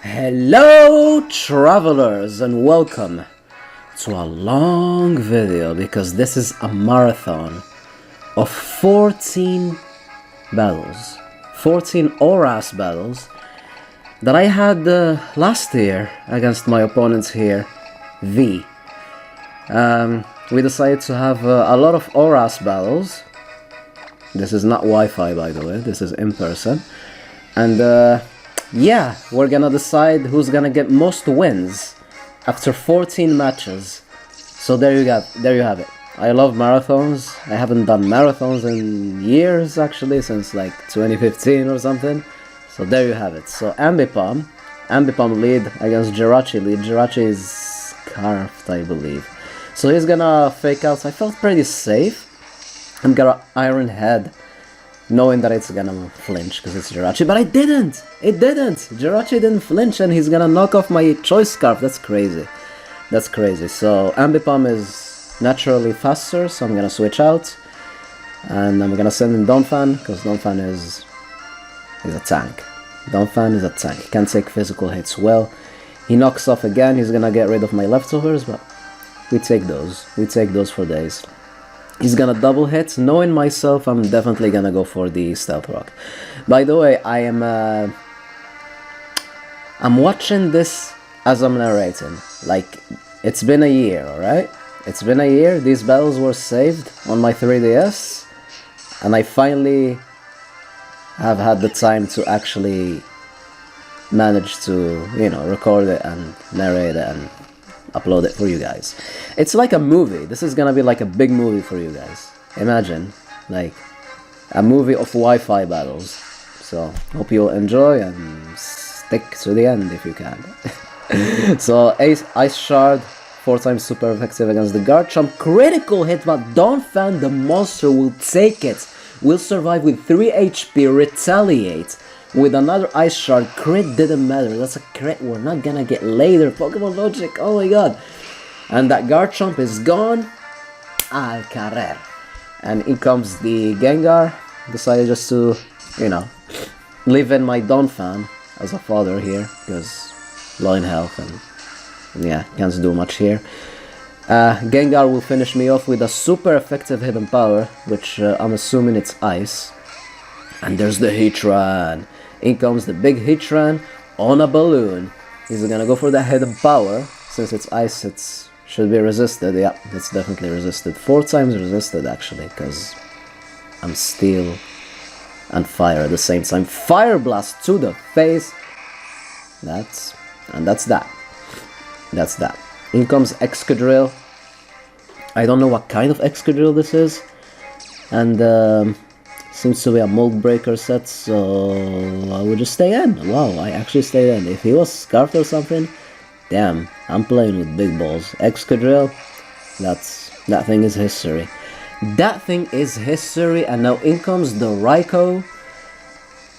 Hello travelers and welcome to a long video because this is a marathon of 14 battles, 14 Oras battles that I had last year against my opponents here, V. We decided to have a lot of Oras battles. This is not Wi-Fi, by the way, this is in person. And yeah, we're gonna decide who's gonna get most wins after 14 matches. So there you have it. I love marathons. I haven't done marathons in years, actually, since like 2015 or something. So there you have it. So Ambipom lead against Jirachi lead. Jirachi is scarfed, I believe. So he's gonna fake out. I felt pretty safe. I'm gonna Iron Head, knowing that it's gonna flinch because it's Jirachi, but I didn't! It didn't! Jirachi didn't flinch and he's gonna knock off my Choice Scarf. That's crazy. That's crazy. So Ambipom is naturally faster, so I'm gonna switch out. And I'm gonna send in Donphan, because Donphan is a tank. Donphan is a tank. He can take physical hits well. He knocks off again, he's gonna get rid of my leftovers, but we take those. We take those for days. He's gonna double hit. Knowing myself, I'm definitely gonna go for the Stealth Rock. By the way, I'm watching this as I'm narrating. Like, it's been a year, alright? It's been a year. These battles were saved on my 3DS, and I finally have had the time to actually manage to, you know, record it and narrate it and upload it for you guys. It's like a movie. This is gonna be like a big movie for you guys. Imagine, like, a movie of Wi-Fi battles. So, hope you'll enjoy and stick to the end if you can. So, Ice Shard, 4 times super effective against the Garchomp. Critical hit, but Donphan, the monster, will take it. Will survive with 3 HP, retaliate with another Ice Shard. Crit didn't matter. That's a crit we're not gonna get later. Pokemon Logic, oh my god. And that Garchomp is gone. Al carrer. And in comes the Gengar. Decided just to, you know, live in my Donphan as a father here, because low in health and yeah, can't do much here. Gengar will finish me off with a super effective hidden power, which I'm assuming it's Ice. And there's the Heatran. In comes the big Heatran on a balloon. He's gonna go for the hidden power. Since it's Ice, it should be resisted. Yeah, it's definitely resisted. 4 times resisted, actually, because I'm Steel and Fire at the same time. Fire Blast to the face. That's that. That's that. In comes Excadrill. I don't know what kind of Excadrill this is. And seems to be a mold breaker set, so I would just stay in. Wow, I actually stayed in. If he was Scarfed or something, damn, I'm playing with big balls. Excadrill, that thing is history. That thing is history, and now in comes the Raikou,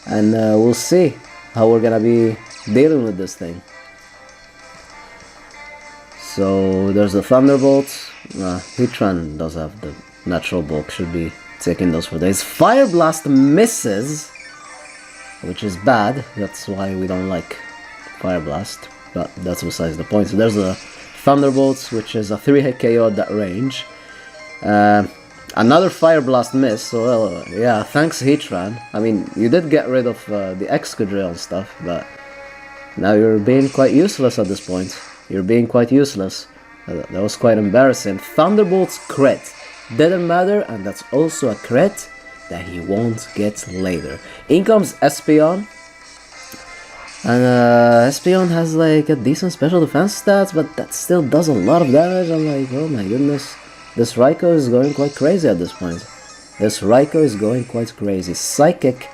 and we'll see how we're gonna be dealing with this thing. So there's the Thunderbolt. Heatran does have the natural bulk, should be taking those for days. Fire Blast misses, which is bad. That's why we don't like Fire Blast, but that's besides the point. So there's a Thunderbolt, which is a 3-hit KO at that range. Another Fire Blast miss, so yeah, thanks Heatran. I mean, you did get rid of the Excadrill and stuff, but now you're being quite useless at this point. You're being quite useless. That was quite embarrassing. Thunderbolt's crit didn't matter, and that's also a crit that he won't get later. In comes Espeon, and Espeon has like a decent special defense stats, but that still does a lot of damage. I'm like, oh my goodness, this Raikou is going quite crazy at this point. This Raikou is going quite crazy. Psychic,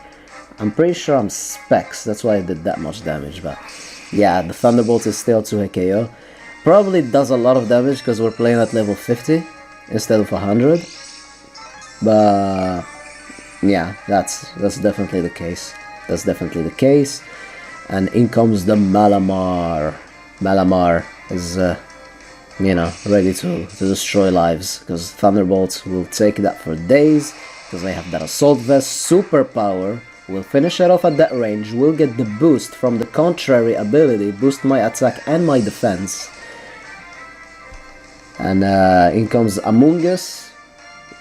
I'm pretty sure I'm Specs, that's why I did that much damage, but yeah, the Thunderbolt is still 2-hit KO. Probably does a lot of damage because we're playing at level 50 instead of 100. But yeah, that's definitely the case. That's definitely the case. And in comes the Malamar. Malamar is, you know, ready to destroy lives, because Thunderbolt will take that for days, because I have that Assault Vest, Super Power, We'll finish it off at that range. We'll get the boost from the contrary ability, boost my attack and my defense. And in comes Amoonguss.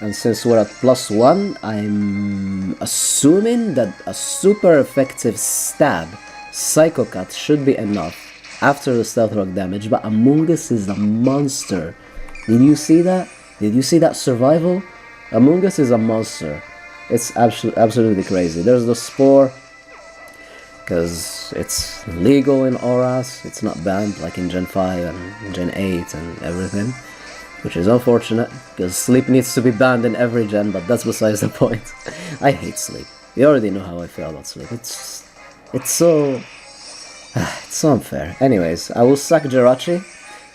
And since we're at +1, I'm assuming that a super effective stab, Psycho Cut, should be enough after the Stealth Rock damage. But Amoonguss is a monster. Did you see that? Did you see that survival? Amoonguss is a monster. It's absolutely crazy. There's the Spore, because it's legal in Auras. It's not banned like in Gen 5 and Gen 8 and everything, which is unfortunate, because sleep needs to be banned in every gen, but that's besides the point. I hate sleep. You already know how I feel about sleep. It's so unfair. Anyways, I will sack Jirachi.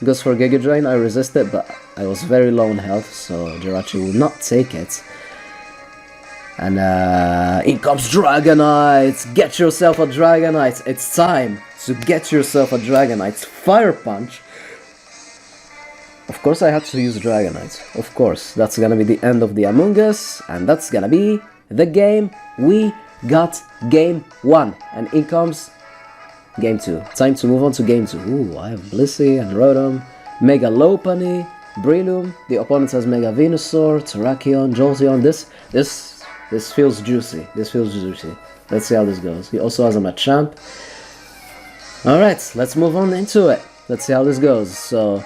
Goes for Giga Drain. I resist it, but I was very low in health, so Jirachi will not take it. And in comes Dragonite! Get yourself a Dragonite! It's time to get yourself a Dragonite. Fire Punch! Of course I had to use Dragonite. Of course. That's gonna be the end of the Amoonguss, and that's gonna be the game. We got Game 1. And in comes Game 2. Time to move on to Game 2. Ooh, I have Blissey and Rotom, Mega Lopunny, Breloom. The opponent has Mega Venusaur, Terrakion, Jolteon. This feels juicy. This feels juicy. Let's see how this goes. He also has a Machamp. Alright, let's move on into it. Let's see how this goes. So,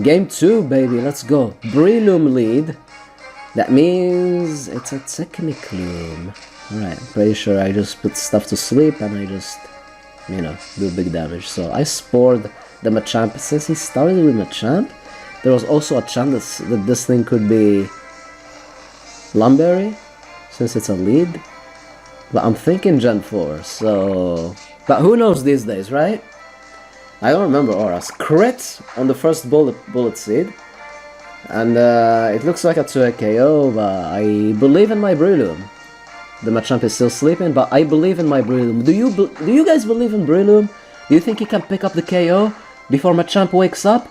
Game 2, baby. Let's go. Breloom lead. That means it's a Technicloom. Alright, pretty sure I just put stuff to sleep and I just, you know, do big damage. So, I spored the Machamp. Since he started with Machamp, there was also a chance that this thing could be Lumberry, since it's a lead. But I'm thinking Gen 4, so... But who knows these days, right? I don't remember Auras. Crit on the first bullet seed. And it looks like a 2 KO, but I believe in my Breloom. The Machamp is still sleeping, but I believe in my Breloom. Do you guys believe in Breloom? Do you think he can pick up the KO before Machamp wakes up?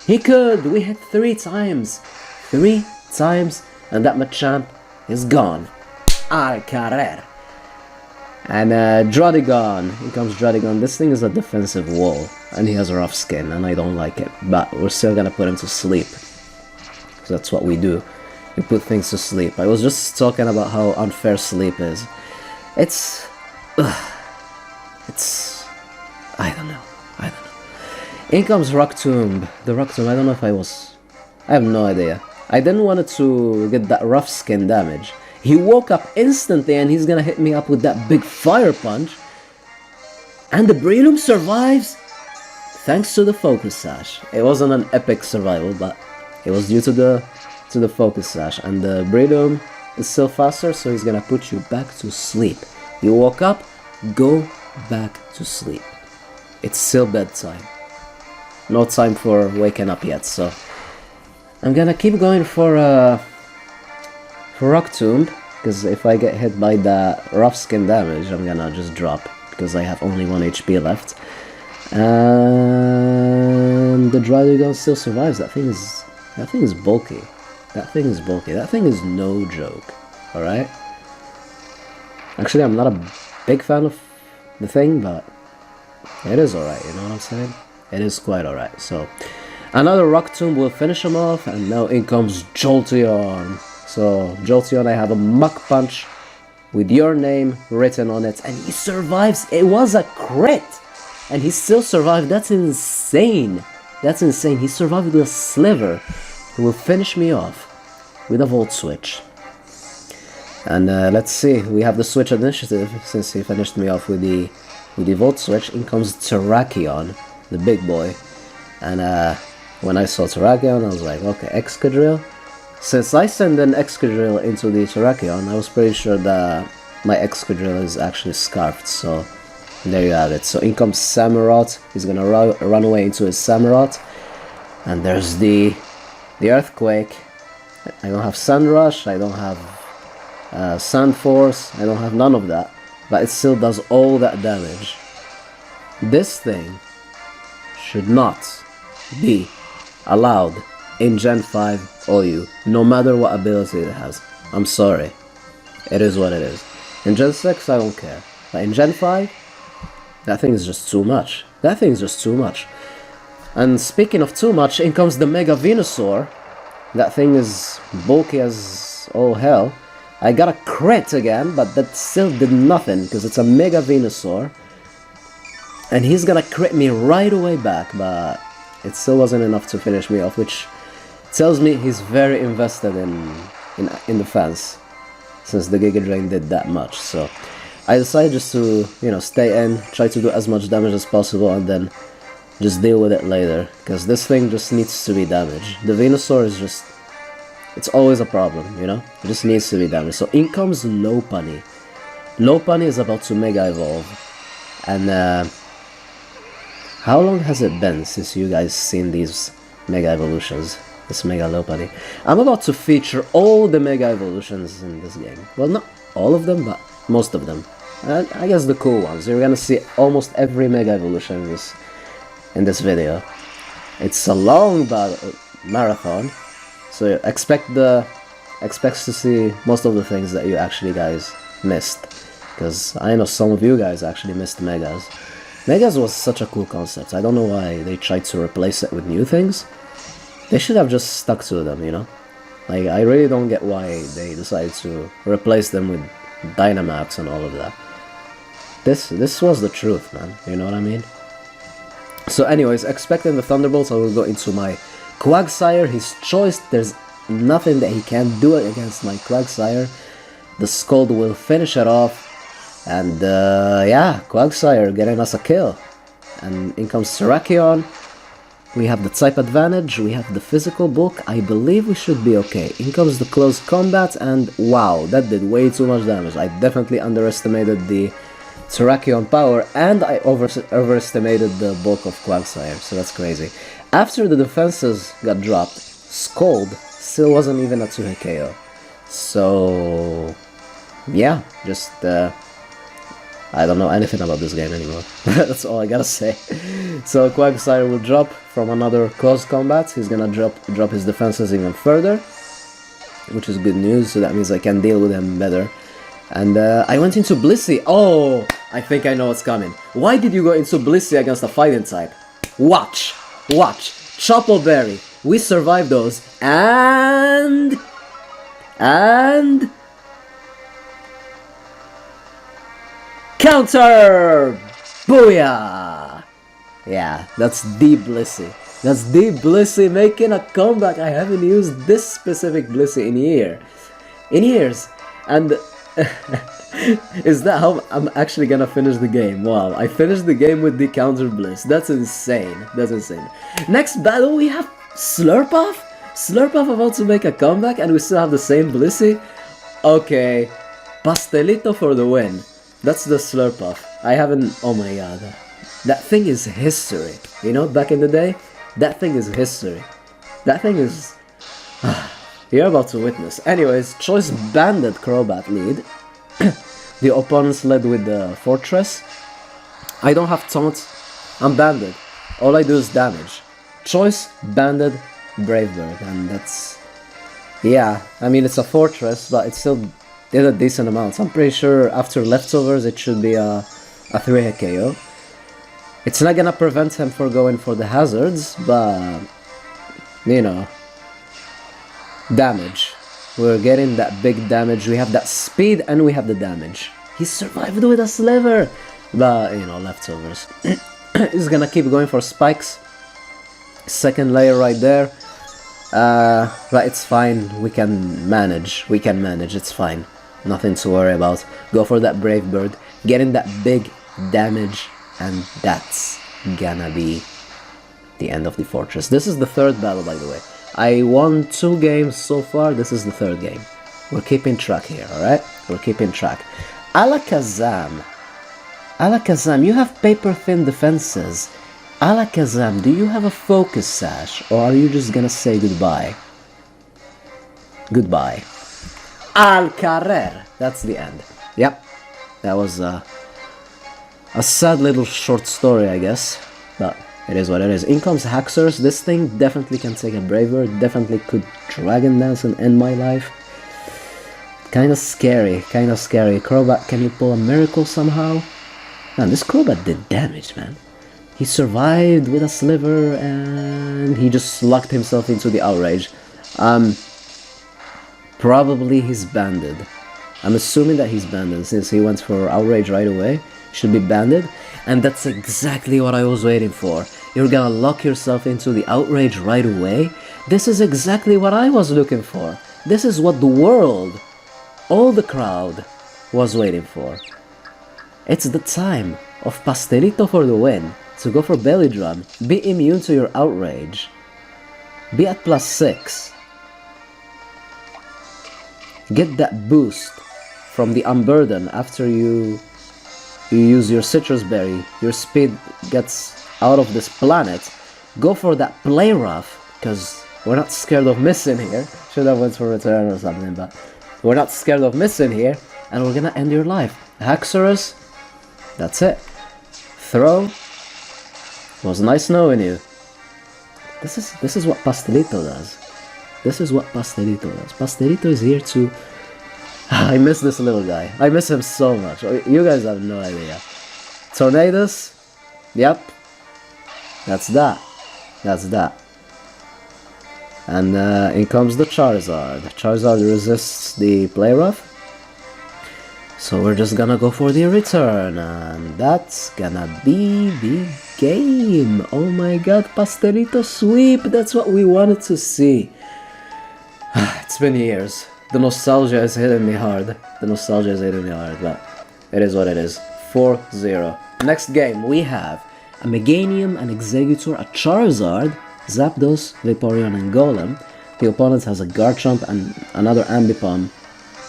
He could! We hit 3 times! 3 times, and that Machamp is gone. Al carrer. And Draudigon. Here comes Draudigon. This thing is a defensive wall, and he has a rough skin, and I don't like it. But we're still gonna put him to sleep. So that's what we do. We put things to sleep. I was just talking about how unfair sleep is. It's... I don't know. In comes Rock Tomb. The Rock Tomb, I don't know if I have no idea. I didn't want it to get that rough skin damage. He woke up instantly and he's gonna hit me up with that big fire punch. And the Breloom survives thanks to the Focus Sash. It wasn't an epic survival, but it was due to the Focus Sash. And the Breloom is still faster, so he's gonna put you back to sleep. You woke up, go back to sleep. It's still bedtime. No time for waking up yet, so I'm gonna keep going for Rock Tomb, because if I get hit by that rough skin damage, I'm gonna just drop, because I have only 1 HP left. And the Draudigon still survives. That thing is bulky. That thing is bulky. That thing is no joke. Alright? Actually, I'm not a big fan of the thing, but it is alright, you know what I'm saying? It is quite alright. So, another Rock Tomb will finish him off, and now in comes Jolteon. So, Jolteon, I have a Mach Punch with your name written on it, and he survives. It was a crit, and he still survived. That's insane. That's insane. He survived with a Sliver. He will finish me off with a Volt Switch. And let's see. We have the Switch initiative, since he finished me off with the Volt Switch. In comes Terrakion, the big boy. And when I saw Terrakion, I was like, okay, Excadrill. Since I sent an Excadrill into the Terrakion, I was pretty sure that my Excadrill is actually scarfed, so there you have it. So in comes Samurott. He's gonna run away into his Samurott. And there's the Earthquake. I don't have Sand Rush, I don't have Sand Force, I don't have none of that. But it still does all that damage. This thing should not be allowed in Gen 5 OU, no matter what ability it has. I'm sorry. It is what it is. In Gen 6, I don't care. But in Gen 5, that thing is just too much. That thing is just too much. And speaking of too much, in comes the Mega Venusaur. That thing is bulky as all hell. I got a crit again, but that still did nothing, because it's a Mega Venusaur. And he's gonna crit me right away back, but it still wasn't enough to finish me off, which tells me he's very invested in defense, since the Giga Drain did that much. So I decided just to, you know, stay in, try to do as much damage as possible, and then just deal with it later, because this thing just needs to be damaged. The Venusaur is just, it's always a problem, you know? It just needs to be damaged. So in comes Lopunny. Lopunny is about to Mega Evolve, and how long has it been since you guys seen these Mega Evolutions? This Mega Lopunny. I'm about to feature all the Mega Evolutions in this game. Well, not all of them, but most of them. I guess the cool ones. You're gonna see almost every Mega Evolution in this video. It's a long marathon, so expect to see most of the things that you actually guys missed, because I know some of you guys actually missed Megas. Megas was such a cool concept. I don't know why they tried to replace it with new things. They should have just stuck to them, you know? Like, I really don't get why they decided to replace them with Dynamax and all of that. This was the truth, man. You know what I mean? So anyways, expecting the Thunderbolts, I will go into my Quagsire. His choice, there's nothing that he can do against my Quagsire. The Scald will finish it off. And yeah, Quagsire getting us a kill. And in comes Terrakion. We have the type advantage, we have the physical bulk. I believe we should be okay. In comes the close combat, and wow, that did way too much damage. I definitely underestimated the Terrakion power, and I overestimated the bulk of Quagsire, so that's crazy. After the defenses got dropped, Scald still wasn't even a 2-hit KO. So yeah, just I don't know anything about this game anymore. That's all I gotta say. So Quagsire will drop from another close combat. He's gonna drop his defenses even further, which is good news. So that means I can deal with him better. And I went into Blissey. Oh, I think I know what's coming. Why did you go into Blissey against a fighting type? Watch, watch. Chopo Berry. We survived those, and counter! Booyah! Yeah, that's the Blissey. That's the Blissey making a comeback. I haven't used this specific Blissey in years. And is that how I'm actually gonna finish the game? Wow, I finished the game with the counter Bliss. That's insane. That's insane. Next battle we have Slurpuff? Slurpuff about to make a comeback and we still have the same Blissey? Okay, Pastelito for the win. That's the Slurpuff. I haven't... oh my god. That thing is history. You know, back in the day, that thing is history. That thing is... you're about to witness. Anyways, Choice banded Crobat lead. The opponents led with the Fortress. I don't have taunts. I'm banded. All I do is damage. Choice banded Brave Bird, and that's... yeah, I mean it's a Fortress, but it still did a decent amount. I'm pretty sure after Leftovers it should be a 3-hit KO. It's not gonna prevent him from going for the hazards, but... you know... damage. We're getting that big damage. We have that speed and we have the damage. He survived with a Sliver! But, you know, Leftovers. He's gonna keep going for spikes. Second layer right there. But it's fine. We can manage. We can manage. It's fine. Nothing to worry about. Go for that Brave Bird. Getting that big damage. And that's gonna be the end of the Fortress. This is the third battle, by the way. I won 2 games so far, this is the 3rd game. We're keeping track here, alright? We're keeping track. Alakazam. Alakazam, you have paper-thin defenses. Alakazam, do you have a Focus Sash? Or are you just gonna say goodbye? Goodbye. Alcarer. That's the end. Yep. That was a sad little short story, I guess. But... it is what it is. In comes Haxorus. This thing definitely can take a Braver. Definitely could Dragon Dance and end my life. Kinda scary, kinda scary. Crobat, can you pull a miracle somehow? Man, this Crobat did damage, man. He survived with a sliver and he just locked himself into the outrage. Probably he's banded. I'm assuming that he's banded since he went for outrage right away. Should be banded. And that's exactly what I was waiting for. You're gonna lock yourself into the outrage right away? This is exactly what I was looking for. This is what the world, all the crowd, was waiting for. It's the time of Pastelito for the win. So go for Belly Drum. Be immune to your outrage. Be at +6. Get that boost from the Unburden after you use your Citrus Berry. Your speed gets out of this planet. Go for that Play Rough, because we're not scared of missing here. Should have went for Return or something, but we're not scared of missing here. And we're gonna end your life. Haxorus, that's it. Throw. Was nice knowing you. This is what Pastelito does. This is what Pastelito does. Pastelito is here to... I miss this little guy. I miss him so much. You guys have no idea. Tornadus. Yep. That's that. That's that. And in comes the Charizard. Charizard resists the Play Rough. So we're just gonna go for the return, and that's gonna be the game. Oh my god, Pastelito sweep, that's what we wanted to see. It's been years. The nostalgia is hitting me hard. The nostalgia is hitting me hard, but it is what it is. 4-0. Next game, we have a Meganium, an Exeggutor, a Charizard, Zapdos, Vaporeon, and Golem. The opponent has a Garchomp and another Ambipom.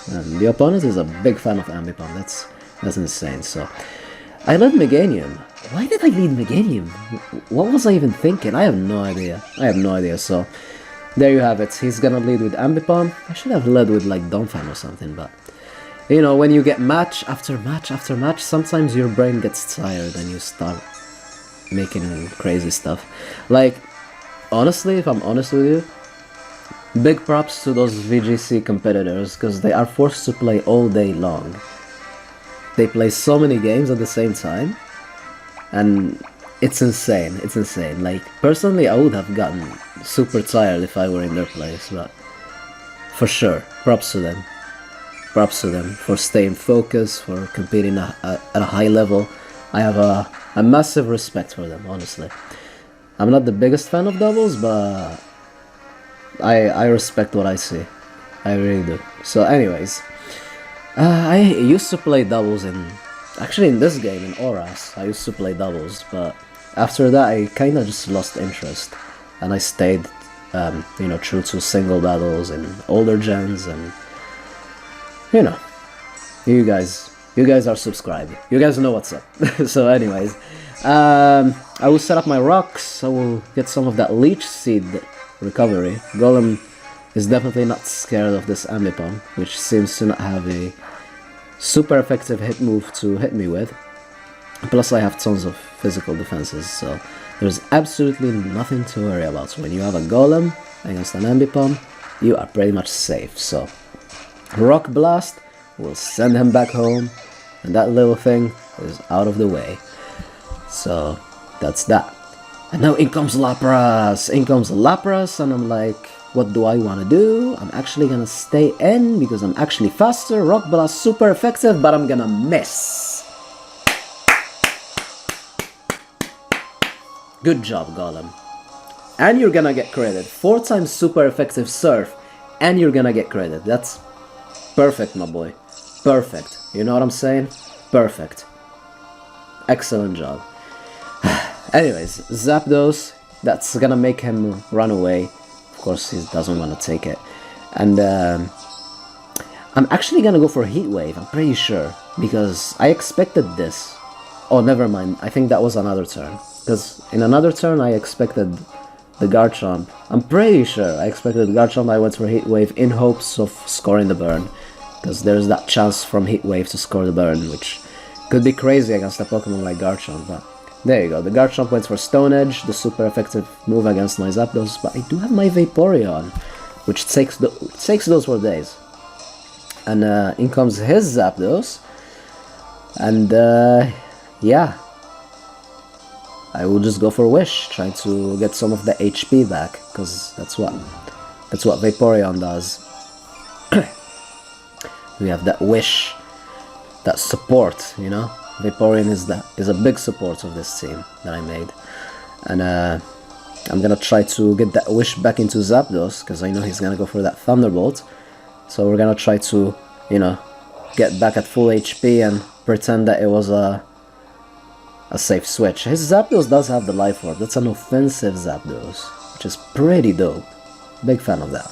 And the opponent is a big fan of Ambipom. That's insane. So I led Meganium. Why did I lead Meganium? What was I even thinking? I have no idea. I have no idea. So there you have it. He's gonna lead with Ambipom. I should have led with like Donphan or something, but you know, when you get match after match after match, sometimes your brain gets tired and you start making crazy stuff. Like, honestly, if I'm honest with you, big props to those VGC competitors, because they are forced to play all day long. They play so many games at the same time, and it's insane, it's insane. Like, personally, I would have gotten super tired if I were in their place, but for sure, props to them. Props to them for staying focused, for competing at a high level. I have a massive respect for them, honestly. I'm not the biggest fan of doubles, but I respect what I see. I really do. So anyways, I used to play doubles actually in this game, in Auras, I used to play doubles, but after that I kinda just lost interest, and I stayed, you know, true to single battles and older gens, and you know, you guys are subscribed. You guys know what's up. So anyways, I will set up my rocks. I will get some of that Leech Seed recovery. Golem is definitely not scared of this Ambipom, which seems to not have a super effective hit move to hit me with. Plus I have tons of physical defenses, so there's absolutely nothing to worry about. So when you have a Golem against an Ambipom, you are pretty much safe. So Rock Blast will send him back home, and that little thing is out of the way. So that's that. And now in comes Lapras. In comes Lapras, and I'm like, what do I want to do? I'm actually gonna stay in because I'm actually faster. Rock Blast super effective, but I'm gonna miss. Good job, Golem. And you're gonna get credit. 4 times super effective Surf, and you're gonna get credit. That's perfect, my boy. Perfect. You know what I'm saying? Perfect. Excellent job. Anyways, Zapdos, that's gonna make him run away. Of course, he doesn't want to take it. And I'm actually gonna go for Heat Wave, I'm pretty sure, because I expected this. Oh, never mind, I think that was another turn. Because in another turn, I expected the Garchomp. I'm pretty sure I expected Garchomp. I went for Heat Wave in hopes of scoring the burn, because there's that chance from Heat Wave to score the burn, which could be crazy against a Pokemon like Garchomp, but there you go. The Garchomp went for Stone Edge, the super effective move against my Zapdos, but I do have my Vaporeon, which takes those for days. And in comes his Zapdos. And yeah, I will just go for Wish, trying to get some of the HP back, because that's what Vaporeon does. We have that Wish, that support, you know. Vaporeon is a big support of this team that I made, and I'm gonna try to get that Wish back into Zapdos, because I know he's gonna go for that Thunderbolt. So we're gonna try to, you know, get back at full HP and pretend that it was a safe switch. His Zapdos does have the Life Orb. That's an offensive Zapdos, which is pretty dope. Big fan of that.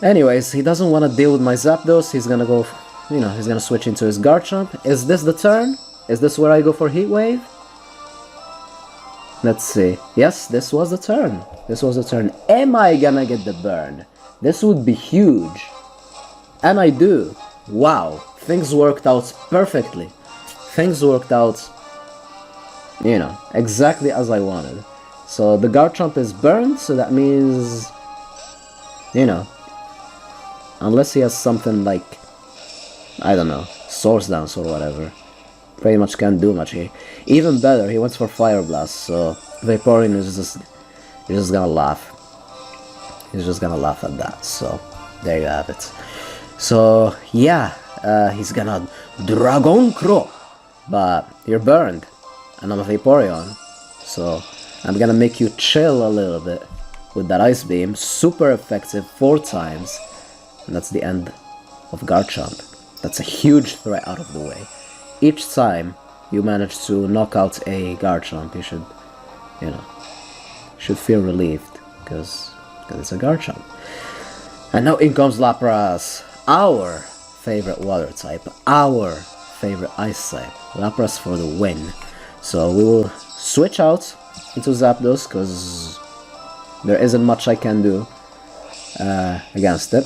Anyways, he doesn't want to deal with my Zapdos. He's gonna go, you know, he's gonna switch into his Garchomp. Is this the turn? Is this where I go for Heat Wave? Let's see. Yes, this was the turn. This was the turn. Am I gonna get the burn? This would be huge. And I do. Wow. Things worked out perfectly. Things worked out, you know, exactly as I wanted. So the Garchomp is burned, so that means, you know, unless he has something like, I don't know, Source Dance or whatever, pretty much can't do much here. Even better, he went for Fire Blast, so Vaporeon is just gonna laugh. He's just gonna laugh at that, so there you have it. So yeah, he's gonna Dragon Claw, but you're burned, and I'm a Vaporeon, so I'm gonna make you chill a little bit with that Ice Beam. Super effective 4 times, and that's the end of Garchomp. That's a huge threat out of the way. Each time you manage to knock out a Garchomp, you should, you know, should feel relieved, because it's a Garchomp. And now in comes Lapras, our favorite water type, our favorite ice type. Lapras for the win. So we will switch out into Zapdos, because there isn't much I can do against it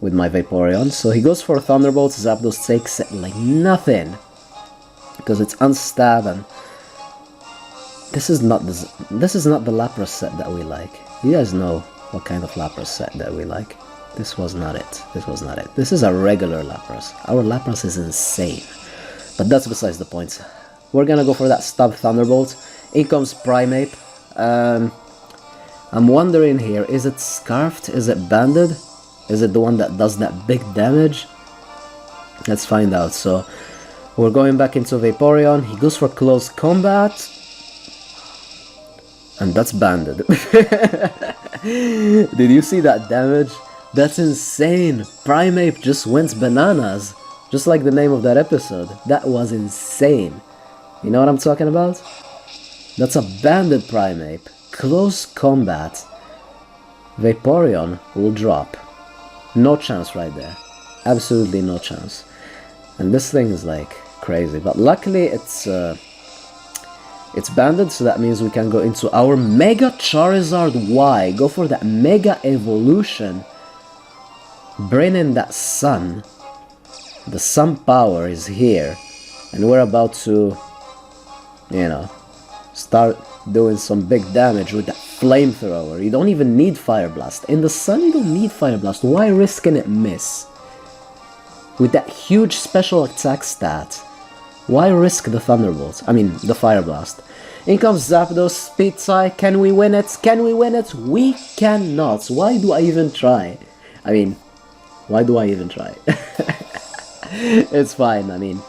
with my Vaporeon. So he goes for Thunderbolt. Zapdos takes it like nothing, because it's unstab, and this is not the Lapras set that we like. You guys know what kind of Lapras set that we like. This was not it. This was not it. This is a regular Lapras. Our Lapras is insane. But that's besides the point. We're gonna go for that Stab Thunderbolt. In comes Primeape. I'm wondering here, is it Scarfed? Is it Banded? Is it the one that does that big damage? Let's find out. So we're going back into Vaporeon. He goes for Close Combat. And that's Banded. Did you see that damage? That's insane. Primeape just went bananas. Just like the name of that episode. That was insane. You know what I'm talking about? That's a Banded Primeape. Close Combat. Vaporeon will drop. No chance right there. Absolutely no chance. And this thing is like crazy. But luckily it's banded, so that means we can go into our Mega Charizard Y. Go for that Mega Evolution. Bring in that Sun. The Sun power is here. And we're about to, you know, start doing some big damage with that Flamethrower. You don't even need Fire Blast. In the Sun, you don't need Fire Blast. Why risk it miss? With that huge special attack stat. Why risk the Thunderbolt? I mean, the Fire Blast. In comes Zapdos, Speed Tie. Can we win it? Can we win it? We cannot. Why do I even try? I mean, why do I even try? It's fine. I mean,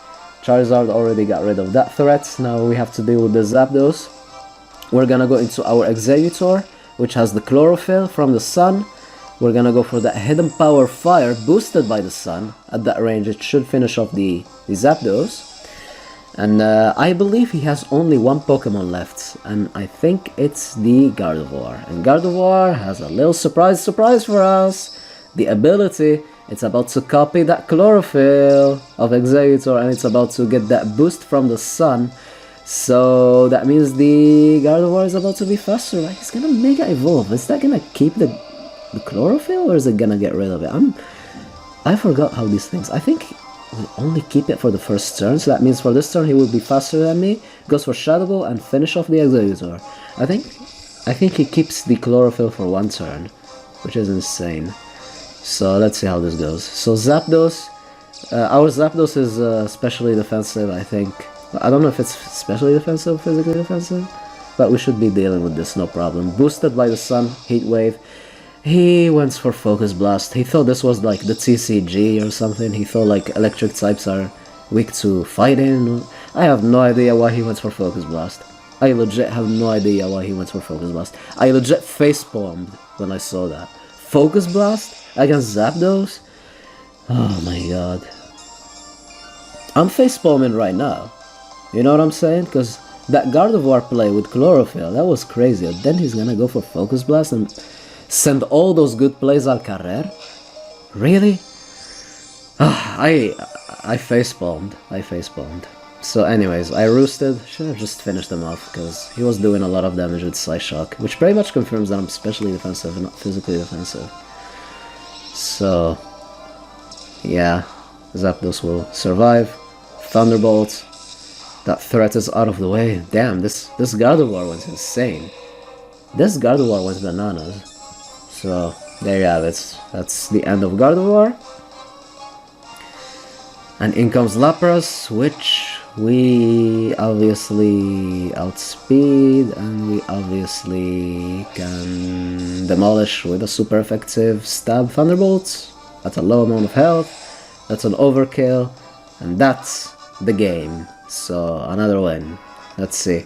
Charizard already got rid of that threat. Now we have to deal with the Zapdos. We're gonna go into our Executor, which has the Chlorophyll from the Sun. We're gonna go for that Hidden Power Fire, boosted by the Sun. At that range, it should finish off the Zapdos. And I believe he has only one Pokemon left, and I think it's the Gardevoir. And Gardevoir has a little surprise for us. The ability, it's about to copy that Chlorophyll of Executor, and it's about to get that boost from the Sun. So that means the Gardevoir is about to be faster, right? He's gonna Mega Evolve. Is that gonna keep the Chlorophyll, or is it gonna get rid of it? I forgot how these things. I think we'll only keep it for the first turn, so that means for this turn he will be faster than me. Goes for Shadow Ball and finish off the Executor. I think he keeps the Chlorophyll for one turn, which is insane. So let's see how this goes. So Zapdos, our Zapdos is specially defensive, I think. I don't know if it's specially defensive or physically defensive, but we should be dealing with this, no problem. Boosted by the sun, Heat Wave. He went for Focus Blast. He thought this was like the TCG or something. He thought like electric types are weak to fighting. I have no idea why he went for Focus Blast. I legit have no idea why he went for Focus Blast. I legit facepalmed when I saw that. Focus Blast against Zapdos? Oh my god. I'm facepalming right now. You know what I'm saying? Because that Gardevoir play with Chlorophyll, that was crazy. And then he's gonna go for Focus Blast and send all those good plays al carrer? Really? I facepalmed. I facepalmed. So anyways, I roosted. Should have just finished him off because he was doing a lot of damage with Psyshock, which pretty much confirms that I'm specially defensive and not physically defensive. So yeah, Zapdos will survive. Thunderbolt. That threat is out of the way. Damn, this Gardevoir was insane. This Gardevoir was bananas. So there you have it. That's the end of Gardevoir. And in comes Lapras, which we obviously outspeed and we obviously can demolish with a super effective stab Thunderbolt at a low amount of health. That's an overkill, and that's the game. So another win. Let's see.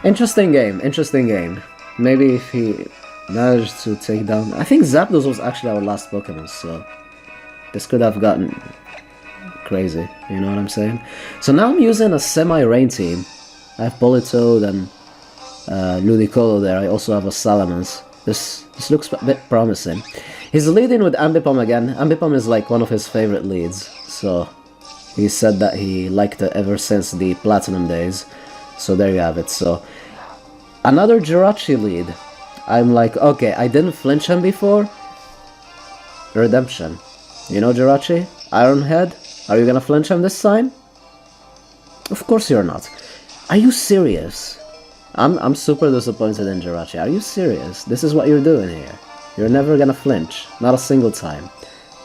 Interesting game, interesting game. Maybe if he managed to take down... I think Zapdos was actually our last Pokemon, so this could have gotten crazy, you know what I'm saying? So now I'm using a semi-rain team. I have Politoed and Ludicolo there. I also have a Salamence. This looks a bit promising. He's leading with Ambipom again. Ambipom is like one of his favorite leads, so he said that he liked it ever since the Platinum days. So there you have it. So another Jirachi lead. I'm like, okay, I didn't flinch him before. Redemption. You know Jirachi? Ironhead? Are you gonna flinch him this time? Of course you're not. Are you serious? I'm super disappointed in Jirachi. Are you serious? This is what you're doing here. You're never gonna flinch. Not a single time.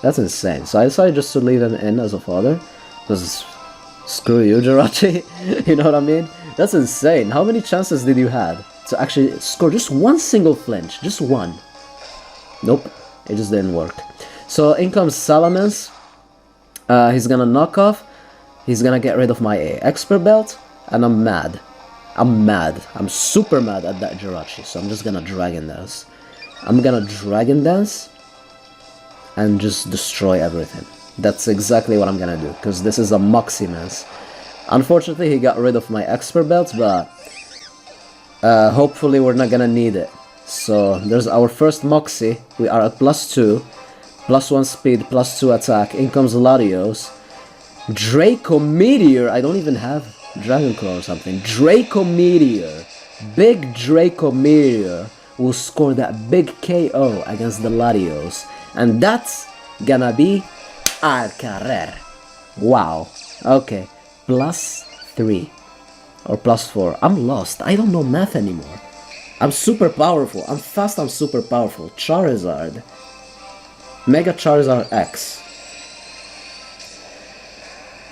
That's insane. So I decided just to leave him in as a fodder. Because screw you, Jirachi. You know what I mean? That's insane. How many chances did you have to actually score just one single flinch? Just one. Nope. It just didn't work. So in comes Salamence. He's gonna knock off. He's gonna get rid of my expert belt. And I'm mad. I'm mad. I'm super mad at that Jirachi. So I'm just gonna Dragon Dance. I'm gonna Dragon Dance and just destroy everything. That's exactly what I'm gonna do, because this is a Moximance. Unfortunately, he got rid of my expert belt, but hopefully we're not gonna need it. So there's our first Moxie. We are at +2, +1 speed, +2 attack. In comes Latios. Draco Meteor. I don't even have Dragon Claw or something. Draco Meteor. Big Draco Meteor will score that big KO against the Latios. And that's gonna be al carrer. Wow. Okay. +3 or +4. I'm lost. I don't know math anymore. I'm super powerful. I'm fast. I'm super powerful. Charizard. Mega Charizard X.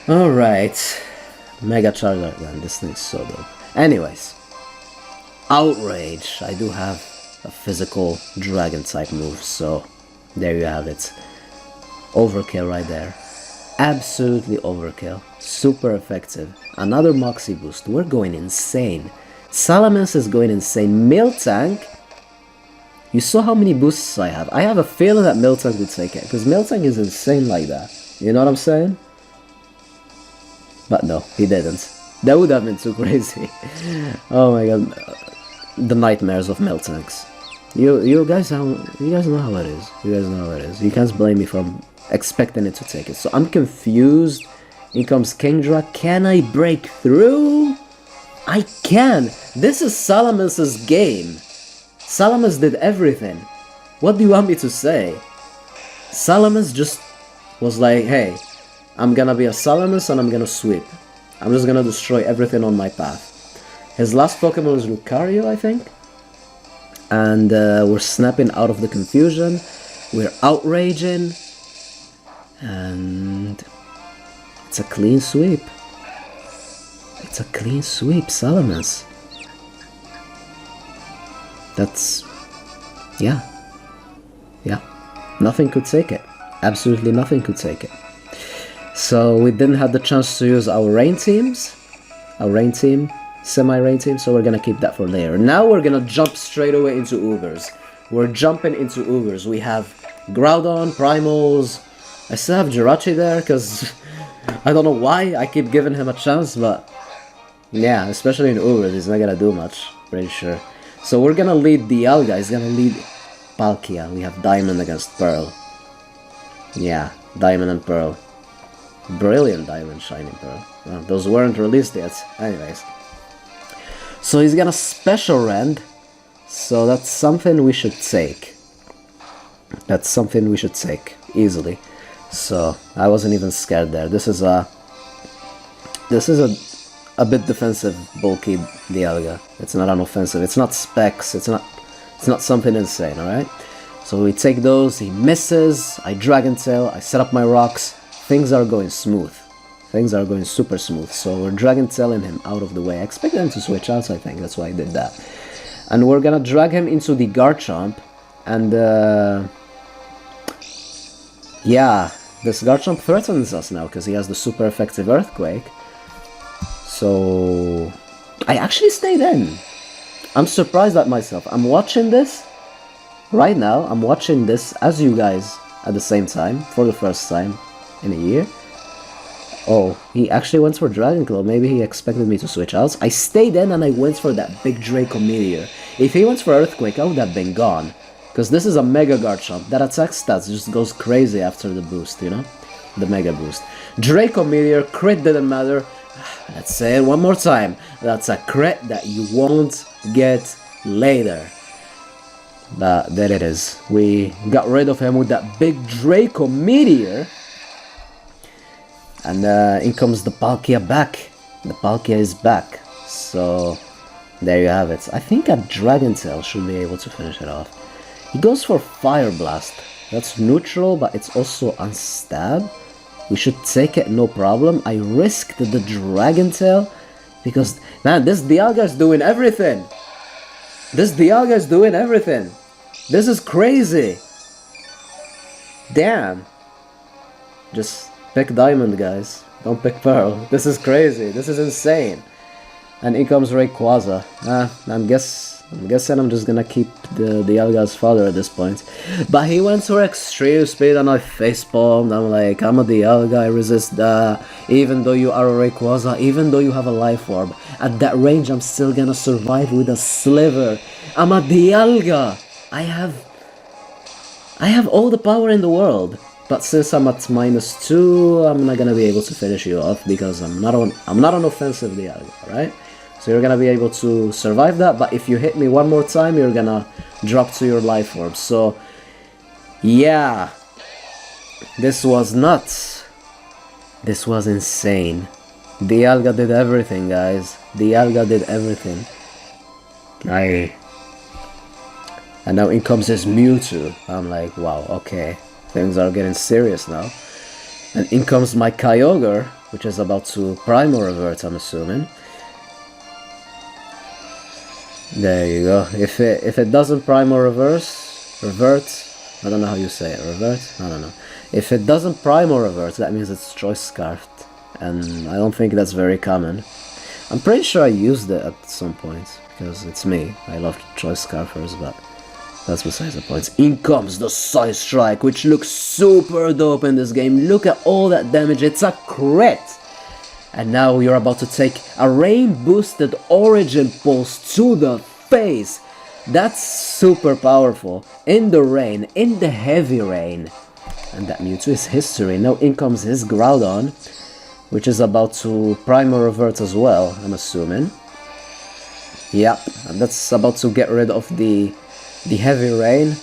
Alright. Mega Charizard. Man, this thing's so dope. Anyways. Outrage. I do have a physical dragon type move, so there you have it. Overkill right there. Absolutely overkill. Super effective. Another Moxie boost. We're going insane. Salamence is going insane. Miltank. You saw how many boosts I have. I have a feeling that Miltank would take it, because Miltank is insane like that. You know what I'm saying? But no, he didn't. That would have been too crazy. Oh my god. The nightmares of Miltanks. You guys know how it is. You guys know how it is. You can't blame me for expecting it to take it. So I'm confused. In comes Kingdra. Can I break through? I can. This is Salamence's game. Salamence did everything. What do you want me to say? Salamence just was like, hey, I'm gonna be a Salamence and I'm gonna sweep. I'm just gonna destroy everything on my path. His last Pokemon was Lucario, I think. And we're snapping out of the confusion. We're outraging. And it's a clean sweep. It's a clean sweep, Salamis. That's... yeah. Yeah. Nothing could take it. Absolutely nothing could take it. So we didn't have the chance to use our rain teams. Our rain team. Semi-rain team. So we're gonna keep that for later. Now we're gonna jump straight away into Ubers. We're jumping into Ubers. We have Groudon, Primals. I still have Jirachi there because I don't know why I keep giving him a chance, but yeah, especially in Uber, he's not gonna do much, pretty sure. So we're gonna lead Dialga, he's gonna lead Palkia. We have Diamond against Pearl. Yeah, Diamond and Pearl. Brilliant Diamond, Shiny Pearl. Well, those weren't released yet, anyways. So he's gonna Special Rend, so that's something we should take. That's something we should take, easily. So I wasn't even scared there. This is a bit defensive, bulky Dialga. It's not an offensive. It's not specs. It's not something insane. All right. So we take those. He misses. I Dragon Tail. I set up my rocks. Things are going smooth. Things are going super smooth. So we're Dragon Tailing him out of the way. I expected him to switch out. I think that's why I did that. And we're gonna drag him into the Garchomp, and yeah. This Garchomp threatens us now because he has the super effective Earthquake. So I actually stayed in. I'm surprised at myself. I'm watching this right now. I'm watching this as you guys at the same time for the first time in a year. Oh, he actually went for Dragon Claw. Maybe he expected me to switch out. I stayed in and I went for that big Draco Meteor. If he went for Earthquake, I would have been gone. Because this is a Mega Garchomp. That attack stats just goes crazy after the boost, you know? The Mega Boost. Draco Meteor, crit didn't matter. Let's say it one more time. That's a crit that you won't get later. But there it is. We got rid of him with that big Draco Meteor. And in comes the Palkia back. The Palkia is back. So there you have it. I think a Dragon Tail should be able to finish it off. He goes for Fire Blast. That's neutral, but it's also unstab. We should take it, no problem. I risked the Dragon Tail because, man, this Dialga is doing everything. This Dialga is doing everything. This is crazy. Damn. Just pick Diamond, guys. Don't pick Pearl. This is crazy. This is insane. And in comes Rayquaza. I'm guessing I'm just gonna keep the Dialga's father at this point. But he went for extreme speed and I facepalmed. I'm like, I'm a Dialga, I resist that. Even though you are a Rayquaza, even though you have a Life Orb, at that range I'm still gonna survive with a Sliver. I'm a Dialga. I have all the power in the world. But since I'm at -2, I'm not gonna be able to finish you off because I'm not an offensive Dialga, right? So you're gonna be able to survive that, but if you hit me one more time, you're gonna drop to your Life Orb. So, yeah. This was nuts. This was insane. Dialga did everything, guys. Dialga did everything. And now in comes this Mewtwo. I'm like, wow, okay. Things are getting serious now. And in comes my Kyogre, which is about to Primal Revert, I'm assuming. There you go. If it doesn't Primal Revert, I don't know how you say it, revert? I don't know. If it doesn't Primal Revert, that means it's Choice Scarfed. And I don't think that's very common. I'm pretty sure I used it at some point, because it's me. I love Choice Scarfers, but that's besides the point. In comes the Side Strike, which looks super dope in this game. Look at all that damage, it's a crit! And now you're about to take a rain-boosted Origin Pulse to the face. That's super powerful. In the rain, in the heavy rain. And that Mewtwo is history. Now in comes his Groudon, which is about to Primal Revert as well, I'm assuming. Yep, and that's about to get rid of the heavy rain.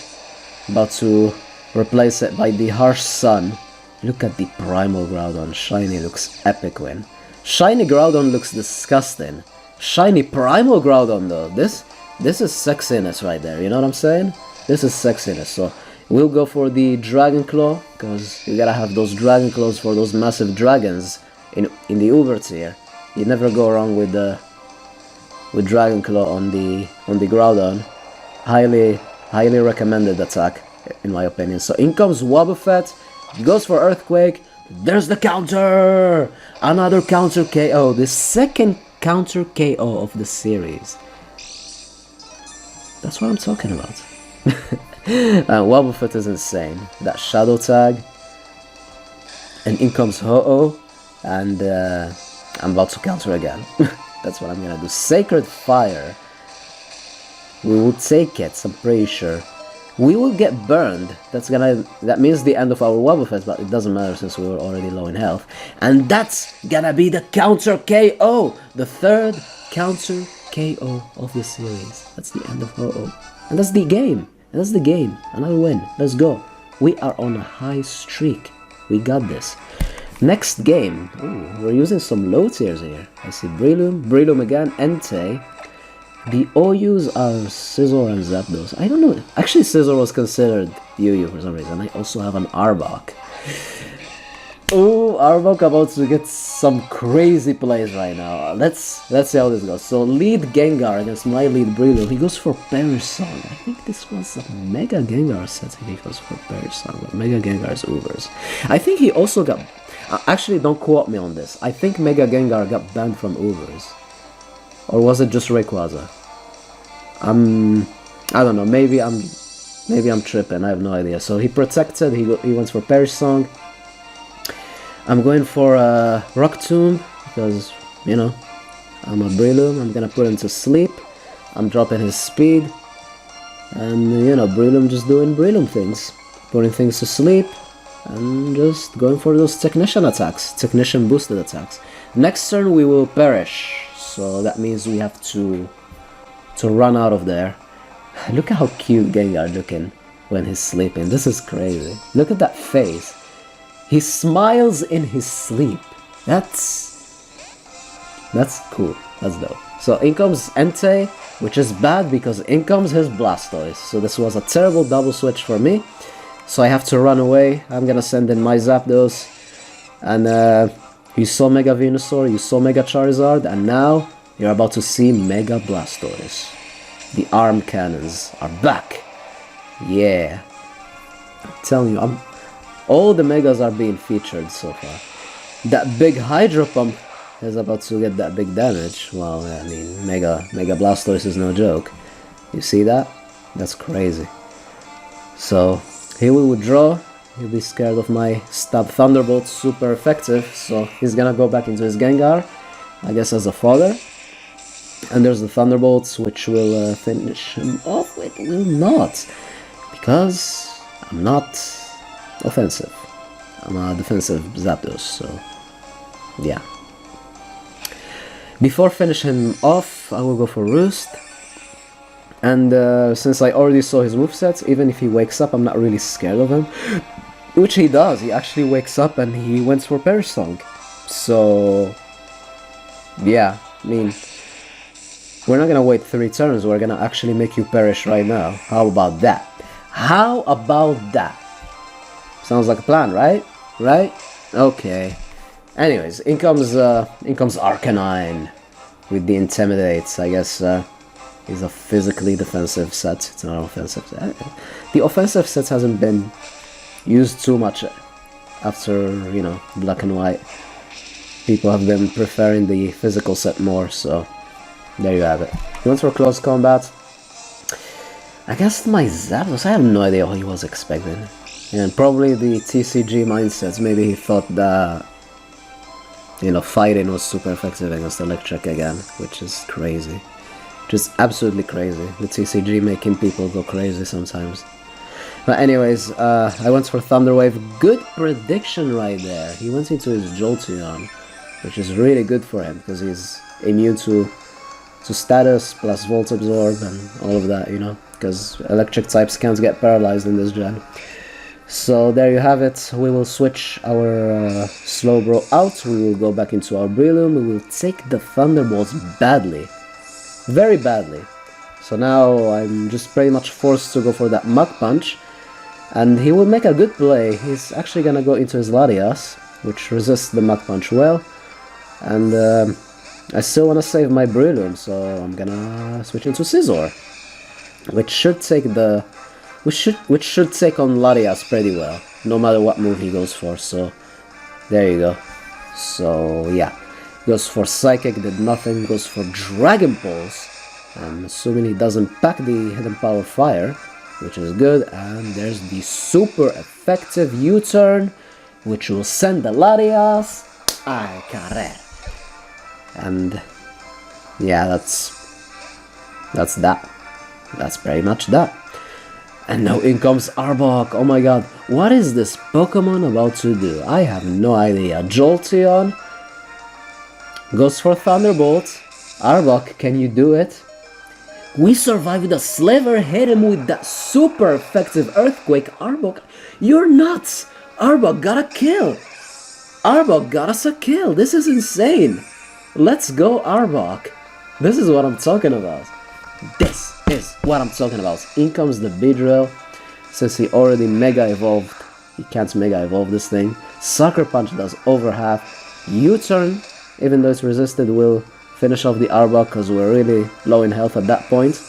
About to replace it by the harsh sun. Look at the Primal Groudon. Shiny looks epic win. Shiny Groudon looks disgusting. Shiny Primal Groudon though, this is sexiness right there, you know what I'm saying? This is sexiness. So We'll go for the Dragon Claw, because you gotta have those Dragon Claws for those massive dragons in the Uber tier. You never go wrong with Dragon Claw on the Groudon. Highly recommended attack, in my opinion. So in comes Wobbuffet, goes for Earthquake. There's the counter! Another counter KO, the second counter KO of the series. That's what I'm talking about. Wobbuffet is insane. That Shadow Tag. And in comes Ho-Oh. And I'm about to counter again. That's what I'm gonna do. Sacred Fire. We will take it, I'm pretty sure. We will get burned. That means the end of our Wobbuffet, but it doesn't matter since we were already low in health. And that's gonna be the counter KO! The third counter KO of the series. That's the end of Ho-Oh. And that's the game. Another win. Let's go. We are on a high streak. We got this. Next game. Ooh, we're using some low tiers here. I see Breloom again, Entei. The OUs are Scizor and Zapdos. I don't know. Actually, Scizor was considered UU for some reason. I also have an Arbok. Oh, Arbok about to get some crazy plays right now. Let's see how this goes. So lead Gengar against my lead Breloom. He goes for Perish Song. I think this was a Mega Gengar setting. He goes for Perish Song, but Mega Gengar's Ubers. I think he also got. Actually, don't quote me on this. I think Mega Gengar got banned from Ubers, or was it just Rayquaza? I don't know. Maybe I'm tripping. I have no idea. So he protected. He went for Perish Song. I'm going for Rock Tomb because, you know, I'm a Breloom. I'm gonna put him to sleep. I'm dropping his speed. And, you know, Breloom just doing Breloom things. Putting things to sleep. And just going for those Technician attacks. Technician boosted attacks. Next turn we will Perish. So that means we have to run out of there. Look at how cute Gengar looking when he's sleeping. This is crazy. Look at that face. He smiles in his sleep. That's cool. That's dope. So in comes Entei, which is bad because in comes his Blastoise. So this was a terrible double switch for me. So I have to run away. I'm gonna send in my Zapdos. And you saw Mega Venusaur, you saw Mega Charizard, and now you're about to see Mega Blastoise. The arm cannons are back. Yeah. I'm telling you, all the Megas are being featured so far. That big Hydro Pump is about to get that big damage. Well, I mean, Mega Blastoise is no joke. You see that? That's crazy. So, he will withdraw. He'll be scared of my Stab Thunderbolt, super effective. So, he's gonna go back into his Gengar, I guess as a fodder. And there's the Thunderbolts, which will finish him off. It will not. Because I'm not offensive. I'm a defensive Zapdos, so yeah. Before finishing him off, I will go for Roost. And since I already saw his movesets, even if he wakes up, I'm not really scared of him. Which he does. He actually wakes up and he went for Perish Song. So yeah, I mean, we're not gonna wait 3 turns, we're gonna actually make you perish right now. How about that? How about that? Sounds like a plan, right? Right? Okay. Anyways, in comes Arcanine with the Intimidates. I guess he's a physically defensive set. It's not offensive. The offensive set hasn't been used too much after, you know, Black and White. People have been preferring the physical set more, so there you have it. He went for close combat. I guess my Zapdos, I have no idea what he was expecting. And probably the TCG mindsets, maybe he thought that, you know, fighting was super effective against Electric again, which is crazy. Just absolutely crazy. The TCG making people go crazy sometimes. But anyways, I went for Thunder Wave. Good prediction right there. He went into his Jolteon, which is really good for him, because he's immune to status plus Volt Absorb and all of that, you know, because electric types can't get paralyzed in this gen. So there you have it. We will switch our Slowbro out. We will go back into our Breloom. We will take the Thunderbolts badly. Very badly. So now I'm just pretty much forced to go for that Mach Punch. And he will make a good play. He's actually gonna go into his Latias, which resists the Mach Punch well. And I still wanna save my Breloom, so I'm gonna switch into Scizor, which should take the which should take on Latias pretty well, no matter what move he goes for. So there you go. So yeah, goes for Psychic, did nothing. Goes for Dragon Pulse. I'm assuming he doesn't pack the Hidden Power Fire, which is good. And there's the super effective U-turn, which will send the Latias al carrer. And yeah, that's that. That's pretty much that. And now in comes Arbok. Oh my god, what is this Pokemon about to do? I have no idea. Jolteon goes for Thunderbolt. Arbok, can you do it? We survived with a Sliver, hit him with that super effective Earthquake. Arbok, you're nuts! Arbok got a kill! Arbok got us a kill! This is insane! Let's go, Arbok! This is what I'm talking about. This is what I'm talking about. In comes the Beedrill. Since he already Mega Evolved, he can't Mega Evolve this thing. Sucker Punch does over half. U-turn, even though it's resisted, will finish off the Arbok because we're really low in health at that point.